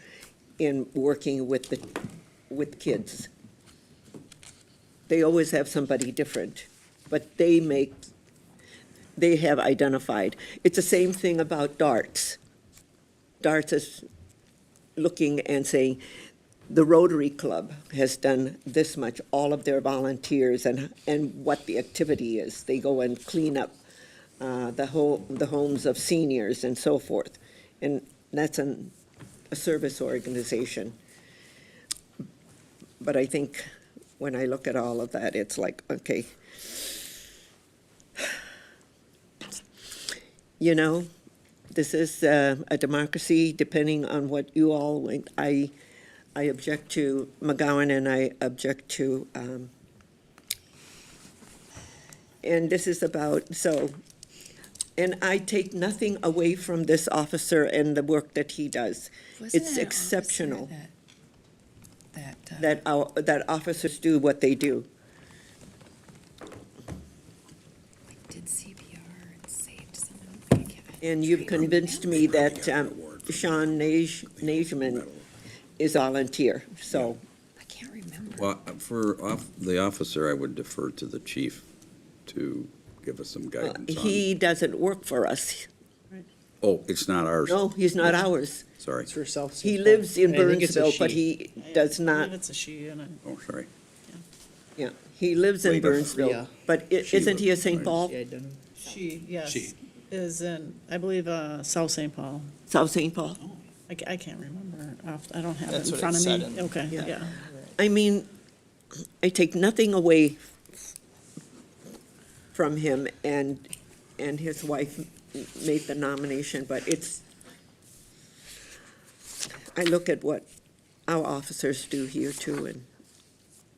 in working with kids. They always have somebody different, but they have identified. It's the same thing about darts. Darts is looking and saying, the Rotary Club has done this much, all of their volunteers and what the activity is. They go and clean up the homes of seniors and so forth. And that's a service organization. But I think when I look at all of that, it's like, okay, you know, this is a democracy, depending on what you all want. I object to McGowan, and I object to, and this is about, so, and I take nothing away from this officer and the work that he does. It's exceptional that officers do what they do. Did CPR and saved someone. And you've convinced me that Sean Nageman is a volunteer, so. I can't remember. Well, for the officer, I would defer to the chief to give us some guidance on. He doesn't work for us. Oh, it's not ours. No, he's not ours. Sorry. It's for self. He lives in I think it's a Burnsville, but she. he does not, It's a she and a, Oh, sorry. yeah, he lives in Wait, Yeah. Burnsville. But She isn't he a lives, St. right. Paul, She identified. she, yes, She. is in, I believe, South St. Paul. South St. Paul? I can't remember. I don't have it That's in what front it of said me. in- Okay, Yeah. yeah. I mean, I take nothing away from him, and his wife made the nomination, but I look at what our officers do here too, and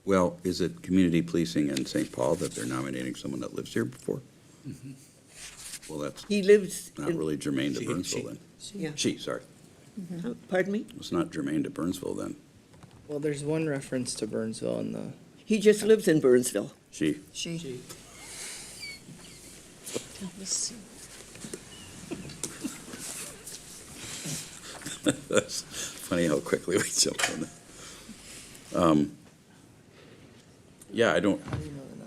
Well, is it community policing in St. Paul that they're nominating someone that lives here before? Well, that's he lives not in, really germane to She- Burnsville she. then. yeah, She, sorry. pardon me? It's not germane to Burnsville then. Well, there's one reference to Burnsville in the, He just lives in Burnsville. She. She. Let's see. That's funny how quickly we jump on that. Yeah,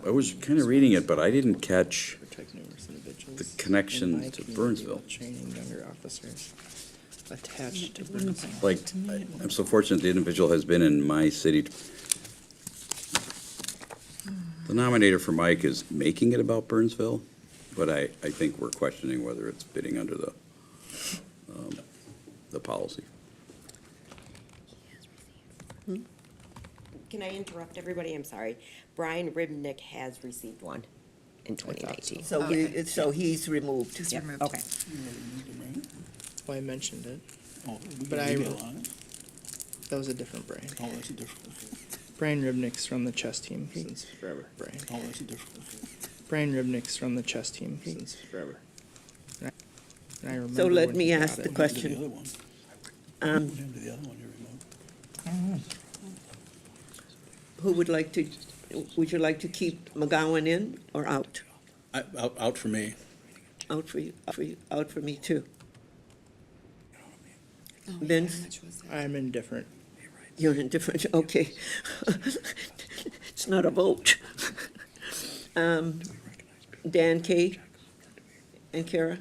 I was kind of reading it, but I didn't catch protect numerous individuals. The connections in my to community Burnsville. while training younger officers attached to Burnsville. Like, I'm so fortunate the individual has been in my city. The nominator for Mike is making it about Burnsville, but I think we're questioning whether it's fitting under the policy. Can I interrupt everybody? I'm sorry. Brian Ribnick has received one in 2019. So so he's removed. It's removed. Okay. Well, I mentioned it, Oh, but that was a different Brian. Oh, that's a different. Brian Ribnick's from the chess team since forever, Brian. Oh, that's a different. Brian Ribnick's from the chess team since forever. And I remember So let when me he ask got the it. question. The other one. Um, What happened to the other one you removed? Who would you like to keep McGowan in or out? Out for me. Out for you, out for me too. Oh, Vince? how much was that? I'm indifferent. You're indifferent, okay. It's not a vote. Dan, Kay, and Kara?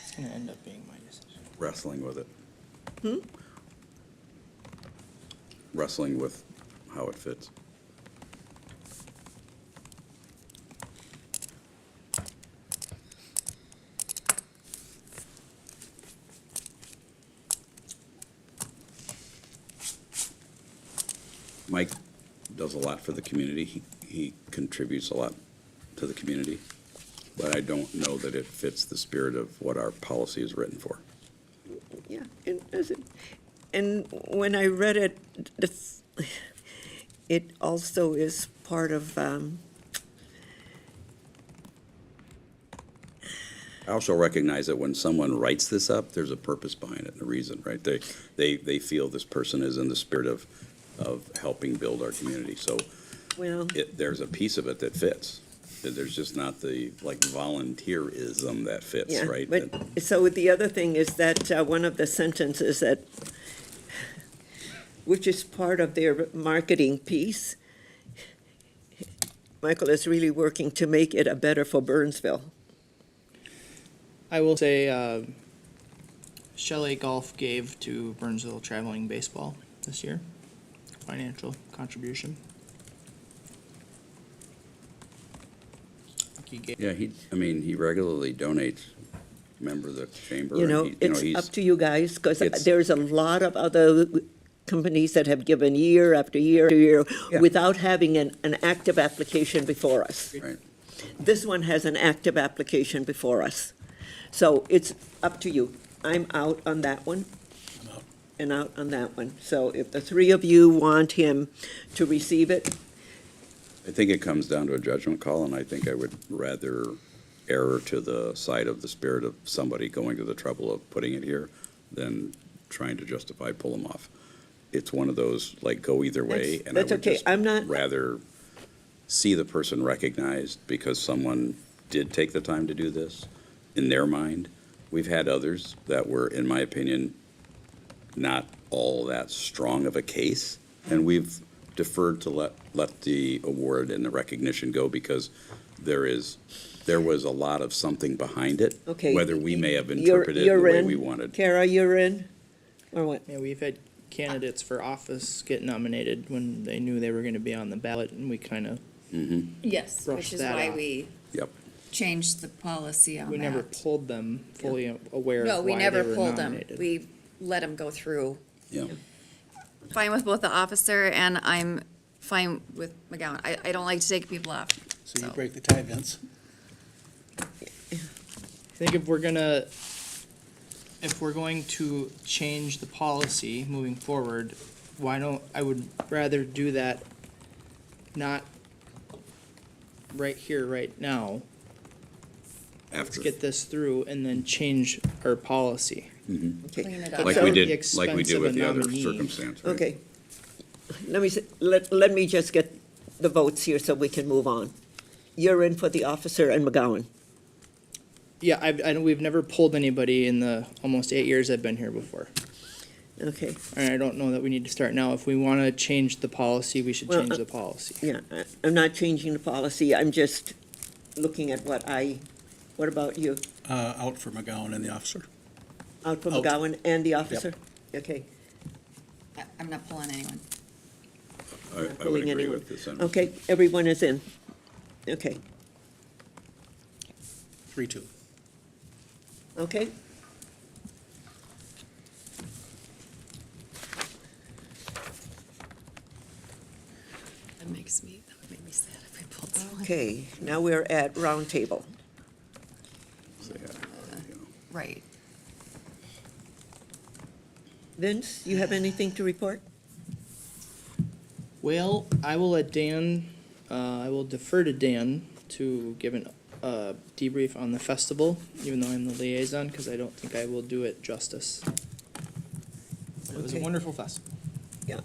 It's gonna end up being my decision. Wrestling with it. Wrestling with how it fits. Mike does a lot for the community. He contributes a lot to the community, but I don't know that it fits the spirit of what our policy is written for. Yeah, and when I read it, it also is part of, I also recognize that when someone writes this up, there's a purpose behind it and a reason, right? They feel this person is in the spirit of helping build our community. So well, there's a piece of it that fits. There's just not the, like, volunteerism that fits, yeah, right? but, so the other thing is that one of the sentences that, which is part of their marketing piece, Michael is really working to make it a better for Burnsville. I will say, Shelley Golf gave to Burnsville Traveling Baseball this year, financial contribution. He gave, Yeah, he regularly donates, member of the chamber. You know, and it's he's- up to you guys, because it's- there's a lot of other companies that have given year after year after year without having an active application before us. Right. This one has an active application before us. So it's up to you. I'm out on that one. And out on that one. So if the three of you want him to receive it, I think it comes down to a judgment call, and I think I would rather err to the side of the spirit of somebody going to the trouble of putting it here than trying to justify pull them off. It's one of those, like, go either way, That's- and I that's would okay. just I'm not- rather see the person recognized because someone did take the time to do this in their mind. We've had others that were, in my opinion, not all that strong of a case, and we've deferred to let the award and the recognition go because there was a lot of something behind it. okay. Whether we may have You're- interpreted it the you're way in. we wanted. Kara, you're in? Or what? yeah, we've had candidates for office get nominated when they knew they were gonna be on the ballot, and we kinda, Yes, Brush which is that why off. we Yep. changed the policy on that. we never pulled them fully aware No, of we why they never were pulled them. nominated. We let them go through. Yeah. Fine with both the officer and I'm fine with McGowan. I don't like to take people off. So you break the tie, Vince. I think if we're going to change the policy moving forward, I would rather do that not right here, right now. Let's After, get this through and then change our policy. Okay. Clean it up. like So- we the did, like we expense did of with a the other nominee. circumstance. right? Okay. Let me just get the votes here so we can move on. You're in for the officer and McGowan. Yeah, I know we've never pulled anybody in the almost 8 years I've been here before. Okay, And I don't know that we need to start now. If we want to change the policy, we should Well, change the policy. yeah, I'm not changing the policy, I'm just looking at what about you? Out for McGowan and the officer. Out from Out. McGowan and the officer? Okay. I'm not pulling anyone. I would Pulling agree anyone. with the sentiment. Okay, everyone is in. Okay, 3-2. okay. That would make me sad if I pulled someone. Okay, now we're at roundtable. So, yeah, you know. Right. Vince, you have anything to report? Well, I will let Dan, I will defer to Dan to give an debrief on the festival, even though I'm the liaison, because I don't think I will do it justice. But it was a Okay. wonderful festival. Yeah.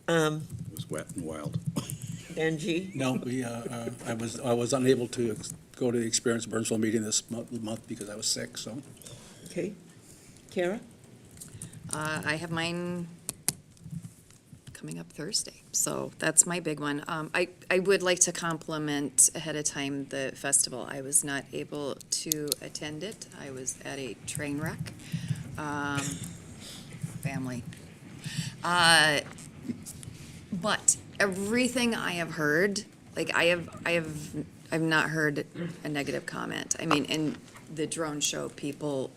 It was wet and wild. Dan G? No, I was unable to go to the Experience Burnsville meeting this month because I was sick, so. Okay. Kara? I have mine coming up Thursday, so that's my big one. I would like to compliment ahead of time the festival. I was not able to attend it. I was at a train wreck. Family. But everything I have heard, like I've not heard a negative comment. I mean, in the drone show, people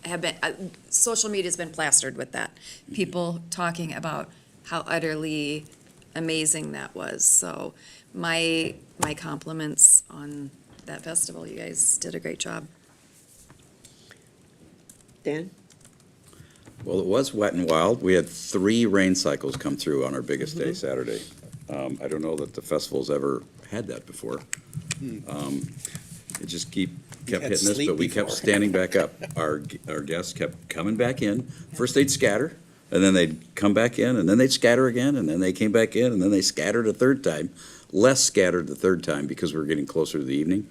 have been, social media's been plastered with that. People talking about how utterly amazing that was. So my compliments on that festival. You guys did a great job. Dan? Well, it was wet and wild. We had 3 rain cycles come through on our biggest day, Saturday. I don't know that the festival's ever had that before. It just kept had hitting us, sleet but we before. kept standing back up. Our guests kept coming back in. First they'd scatter, and then they'd come back in, and then they'd scatter again, and then they came back in, and then they scattered a third time. Less scattered the third time because we were getting closer to the evening.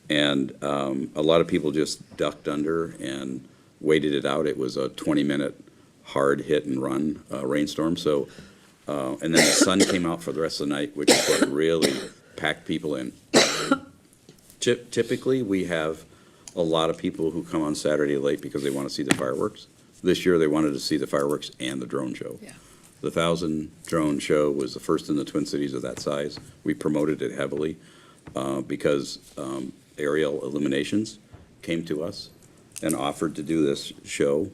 And a lot of people just ducked under and waited it out. It was a 20-minute hard hit and run rainstorm. So, and then the sun came out for the rest of the night, which is what really packed people in. Typically, we have a lot of people who come on Saturday late because they want to see the fireworks. This year, they wanted to see the fireworks and the drone show. Yeah. The 1,000 drone show was the first in the Twin Cities of that size. We promoted it heavily because aerial illuminations came to us and offered to do this show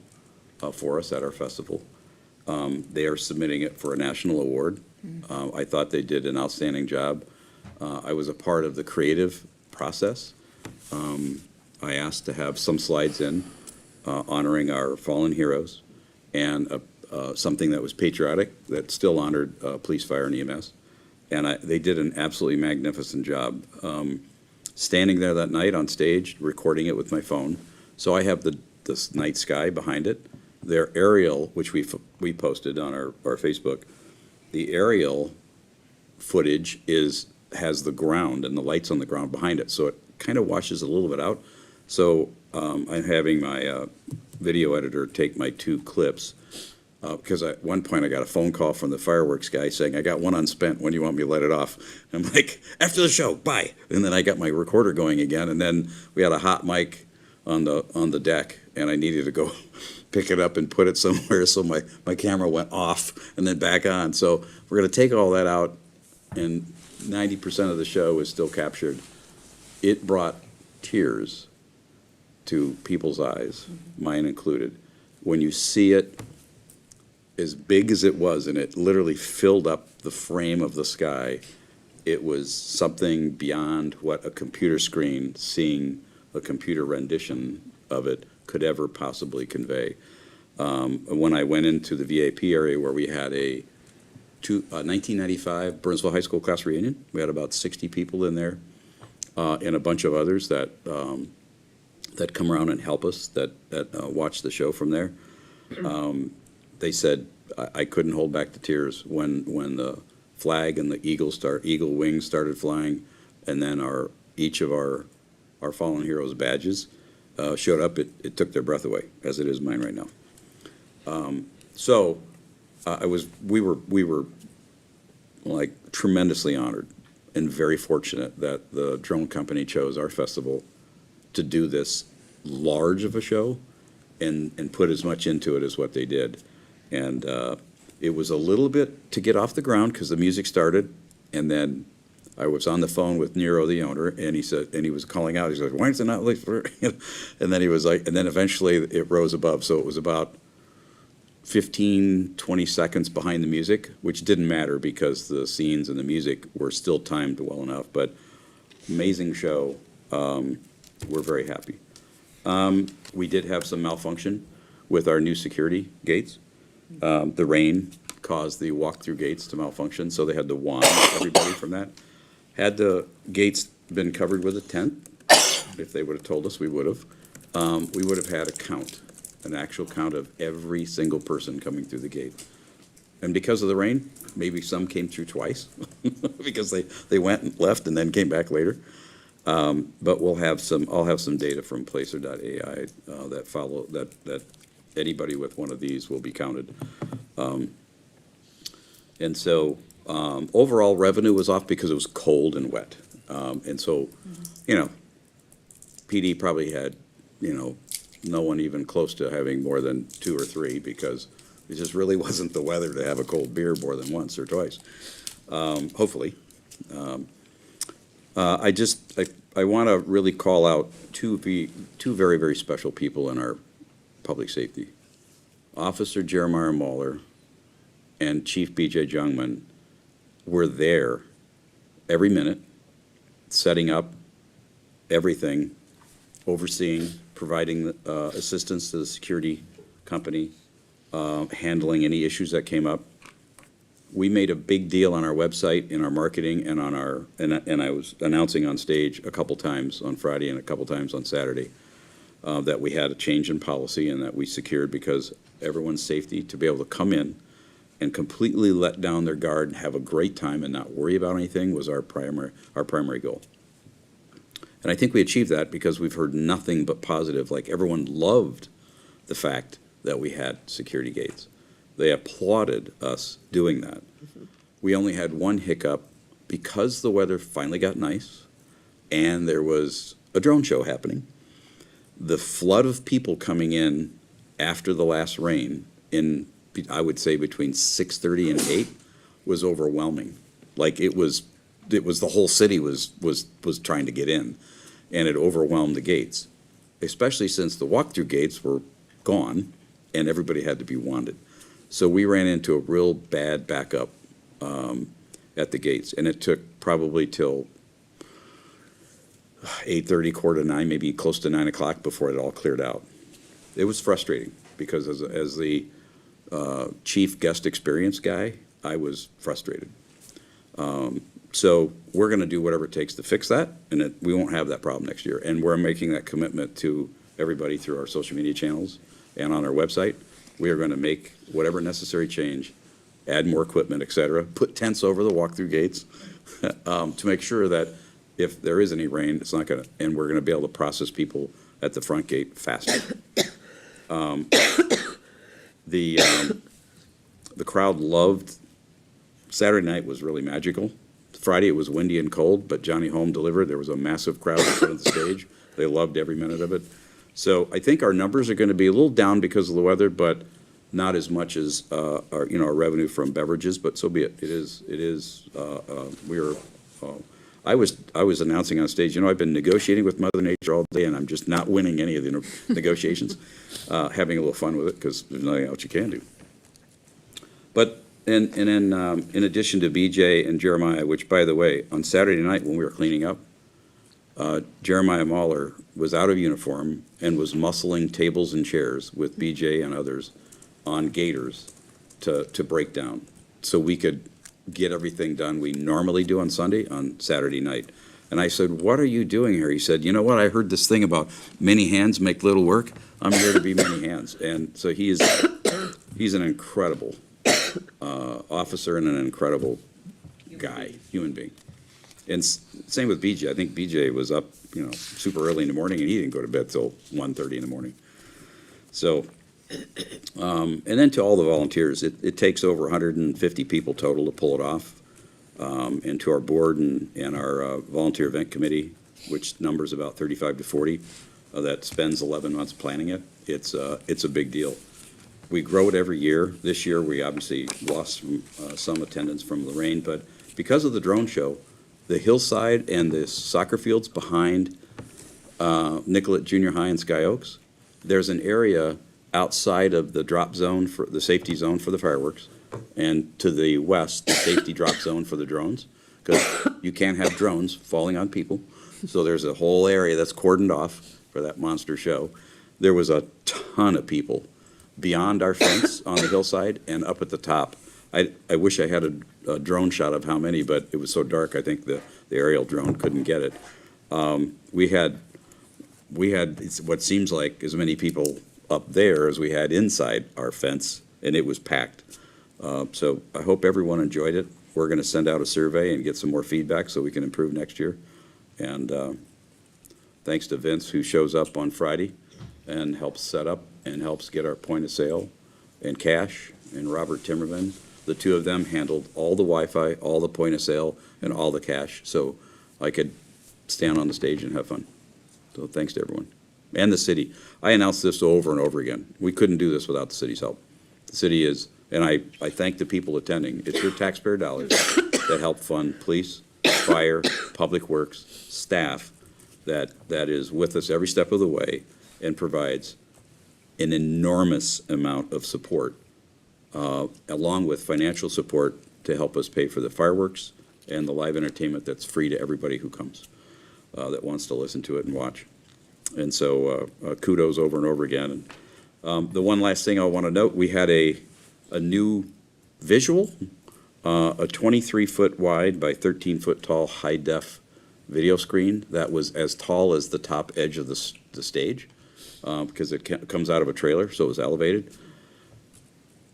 for us at our festival. They are submitting it for a national award. I thought they did an outstanding job. I was a part of the creative process. I asked to have some slides in honoring our fallen heroes and something that was patriotic, that still honored police, fire, and EMS. And they did an absolutely magnificent job. Standing there that night on stage, recording it with my phone. So I have the night sky behind it. Their aerial, which we posted on our Facebook, the aerial footage has the ground and the lights on the ground behind it. So it kind of washes a little bit out. So I'm having my video editor take my 2 clips because at one point I got a phone call from the fireworks guy saying, I got one unspent, when do you want me to let it off? I'm like, after the show, bye. And then I got my recorder going again, and then we had a hot mic on the deck, and I needed to go pick it up and put it somewhere, so my camera went off and then back on. So we're gonna take all that out, and 90% of the show is still captured. It brought tears to people's eyes, mine included. When you see it, as big as it was, and it literally filled up the frame of the sky, it was something beyond what a computer screen, seeing a computer rendition of it, could ever possibly convey. When I went into the VIP area where we had a 1995 Burnsville High School class reunion, we had about 60 people in there, and a bunch of others that come around and help us, that watch the show from there. They said I couldn't hold back the tears when the flag and the eagle wings started flying, and then each of our fallen heroes badges showed up. It took their breath away, as it is mine right now. We were like tremendously honored and very fortunate that the drone company chose our festival to do this large of a show and put as much into it as what they did. And it was a little bit to get off the ground because the music started, and then I was on the phone with Nero, the owner, and he said, and he was calling out. He said, "Why is it not late for?" And then he was like, and then eventually it rose above. So it was about 15, 20 seconds behind the music, which didn't matter because the scenes and the music were still timed well enough. But amazing show. We're very happy. We did have some malfunction with our new security gates. The rain caused the walk-through gates to malfunction, so they had to wand everybody from that. Had the gates been covered with a tent, if they would have told us, we would have. We would have had a count, an actual count of every single person coming through the gate. And because of the rain, maybe some came through twice, because they went and left and then came back later. But I'll have some data from Placer.ai that anybody with one of these will be counted. And so, overall revenue was off because it was cold and wet. And so, PD probably had, no one even close to having more than 2 or 3 because it just really wasn't the weather to have a cold beer more than once or twice, hopefully. I want to really call out two very, very special people in our public safety. Officer Jeremiah Mahler and Chief B.J. Jungman were there every minute, setting up everything, overseeing, providing assistance to the security company, handling any issues that came up. We made a big deal on our website, in our marketing, and on our, and I was announcing on stage a couple times on Friday and a couple times on Saturday, that we had a change in policy and that we secured, because everyone's safety, to be able to come in and completely let down their guard and have a great time and not worry about anything was our primary goal. And I think we achieved that because we've heard nothing but positive. Like, everyone loved the fact that we had security gates. They applauded us doing that. We only had one hiccup because the weather finally got nice and there was a drone show happening. The flood of people coming in after the last rain, in, I would say, between 6:30 and 8, was overwhelming. Like, it was the whole city was trying to get in, and it overwhelmed the gates, especially since the walk-through gates were gone and everybody had to be wanded. So we ran into a real bad backup at the gates, and it took probably till 8:30, 8:45, maybe close to 9 o'clock before it all cleared out. It was frustrating because as the chief guest experience guy, I was frustrated. So we're going to do whatever it takes to fix that, and we won't have that problem next year. And we're making that commitment to everybody through our social media channels and on our website. We are going to make whatever necessary change, add more equipment, et cetera, put tents over the walk-through gates to make sure that if there is any rain, it's not going to, and we're going to be able to process people at the front gate faster. The crowd loved, Saturday night was really magical. Friday it was windy and cold, but Johnny Home delivered. There was a massive crowd in front of the stage. They loved every minute of it. So I think our numbers are going to be a little down because of the weather, but not as much as our revenue from beverages. But so be it. It is. I was announcing on stage. I've been negotiating with Mother Nature all day, and I'm just not winning any of the negotiations. Having a little fun with it because there's nothing else you can do. But in addition to BJ and Jeremiah, which, by the way, on Saturday night when we were cleaning up, Jeremiah Mahler was out of uniform and was muscling tables and chairs with BJ and others on gators to break down so we could get everything done we normally do on Saturday night. And I said, "What are you doing here?" He said, "You know what? I heard this thing about many hands make little work. I'm here to be many hands." And so he's an incredible officer and an incredible guy, human being. And same with BJ. I think BJ was up, super early in the morning, and he didn't go to bed till 1:30 in the morning. So, and then to all the volunteers, it takes over 150 people total to pull it off. and to our board and our volunteer event committee, which numbers about 35 to 40, that spends 11 months planning it. It's a big deal. We grow it every year. This year, we obviously lost some attendance from Lorraine, but because of the drone show, the hillside and the soccer fields behind Nicollet Junior High and Sky Oaks, there's an area outside of the drop zone for the safety zone for the fireworks, and to the west, the safety drop zone for the drones, because you can't have drones falling on people. So there's a whole area that's cordoned off for that monster show. There was a ton of people beyond our fence on the hillside and up at the top. I wish I had a drone shot of how many, but it was so dark, I think the aerial drone couldn't get it. We had what seems like as many people up there as we had inside our fence, and it was packed. So I hope everyone enjoyed it. We're going to send out a survey and get some more feedback so we can improve next year. And thanks to Vince, who shows up on Friday and helps set up and helps get our point of sale and cash, and Robert Timmerman. The two of them handled all the Wi-Fi, all the point of sale, and all the cash, so I could stand on the stage and have fun. So thanks to everyone. And the city. I announced this over and over again. We couldn't do this without the city's help. The city is, and I thank the people attending. It's your taxpayer dollars that help fund police, fire, public works, staff that is with us every step of the way and provides an enormous amount of support, along with financial support to help us pay for the fireworks and the live entertainment that's free to everybody who comes, that wants to listen to it and watch. And so kudos over and over again. And the one last thing I want to note, we had a new visual, a 23-foot wide by 13-foot tall high-def video screen that was as tall as the top edge of the stage, because it comes out of a trailer, so it was elevated.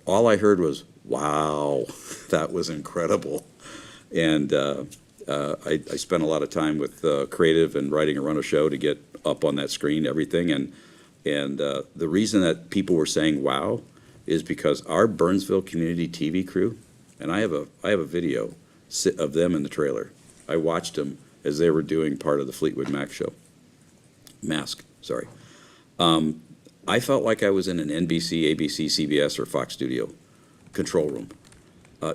All I heard was, wow, that was incredible. And I spent a lot of time with creative and writing and run a show to get up on that screen, everything. And the reason that people were saying wow is because our Burnsville community TV crew, and I have a video of them in the trailer. I watched them as they were doing part of the Fleetwood Mask, sorry. I felt like I was in an NBC, ABC, CBS, or Fox studio control room.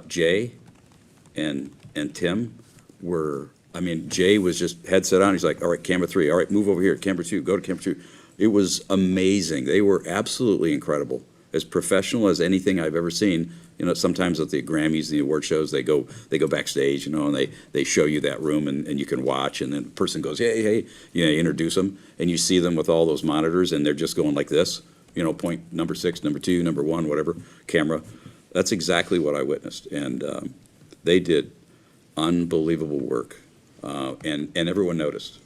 Jay and Tim were, I mean, Jay was just headset on. He's like, all right, camera 3. All right, move over here. Camera 2. Go to camera 2. It was amazing. They were absolutely incredible. As professional as anything I've ever seen. You know, sometimes at the Grammys, the award shows, they go backstage, you know, and they show you that room and you can watch, and then the person goes, hey, you know, you introduce them, and you see them with all those monitors, and they're just going like this, you know, point number 6, number 2, number 1, whatever, camera. That's exactly what I witnessed, and they did unbelievable work, and everyone noticed.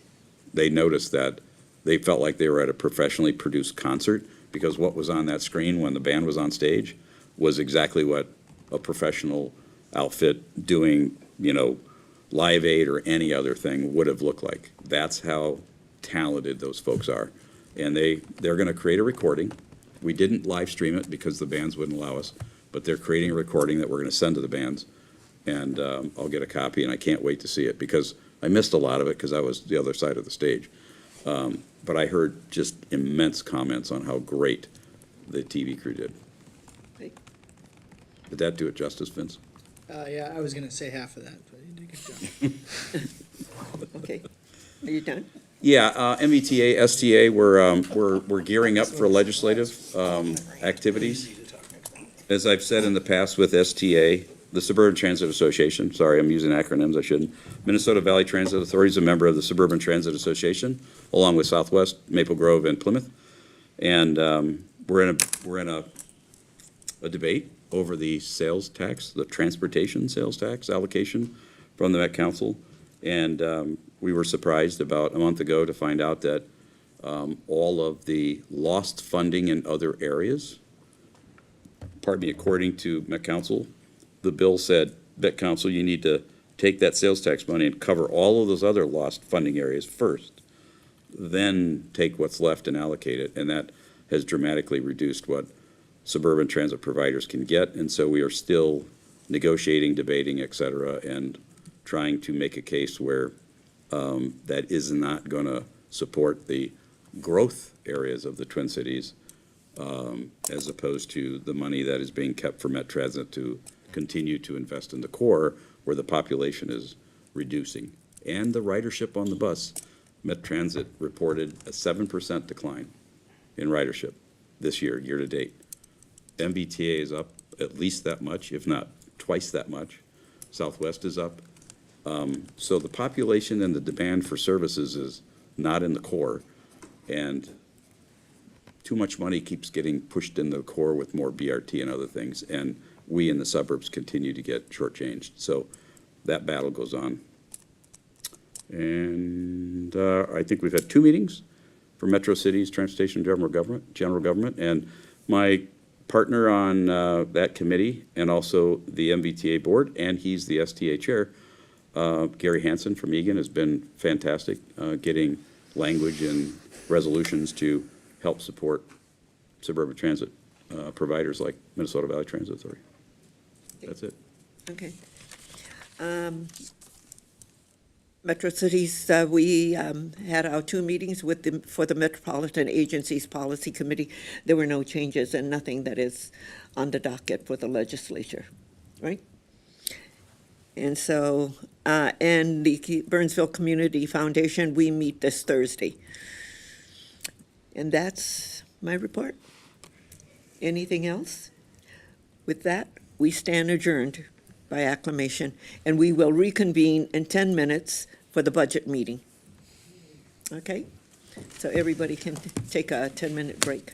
They noticed that they felt like they were at a professionally produced concert, because what was on that screen when the band was on stage was exactly what a professional outfit doing, you know, Live Aid or any other thing would have looked like. That's how talented those folks are. And they're going to create a recording. We didn't live stream it because the bands wouldn't allow us, but they're creating a recording that we're going to send to the bands. And I'll get a copy, and I can't wait to see it because I missed a lot of it because I was the other side of the stage. But I heard just immense comments on how great the TV crew did. Great. Did that do it justice, Vince? Yeah, I was gonna say half of that, but you did a good job. Okay, are you done? Yeah, MVTA, STA, we're gearing up for legislative activities. As I've said in the past with STA, the Suburban Transit Association, sorry, I'm using acronyms, I shouldn't. Minnesota Valley Transit Authority is a member of the Suburban Transit Association, along with Southwest, Maple Grove, and Plymouth. And we're in a debate over the sales tax, the transportation sales tax allocation from the Met Council. And we were surprised about a month ago to find out that all of the lost funding in other areas, according to Met Council, the bill said, Met Council, you need to take that sales tax money and cover all of those other lost funding areas first, then take what's left and allocate it. And that has dramatically reduced what suburban transit providers can get. And so we are still negotiating, debating, et cetera, and trying to make a case where that is not going to support the growth areas of the Twin Cities, as opposed to the money that is being kept for Met Transit to continue to invest in the core where the population is reducing. And the ridership on the bus, Met Transit reported a 7% decline in ridership this year, year to date. MBTA is up at least that much, if not twice that much. Southwest is up. So the population and the demand for services is not in the core, and too much money keeps getting pushed in the core with more BRT and other things, and we in the suburbs continue to get shortchanged. So that battle goes on. And I think we've had 2 meetings for Metro Cities Transportation General Government, and my partner on that committee and also the MBTA board, and he's the STA chair, Gary Hansen from Egan, has been fantastic, getting language and resolutions to help support suburban transit providers like Minnesota Valley Transit Authority. That's it. Okay. Metro Cities, we had our 2 meetings for the Metropolitan Agencies Policy Committee. There were no changes and nothing that is on the docket for the legislature, right? And so, and the Burnsville Community Foundation, we meet this Thursday. And that's my report. Anything else? With that, we stand adjourned by acclamation, and we will reconvene in 10 minutes for the budget meeting. Okay? So everybody can take a 10-minute break.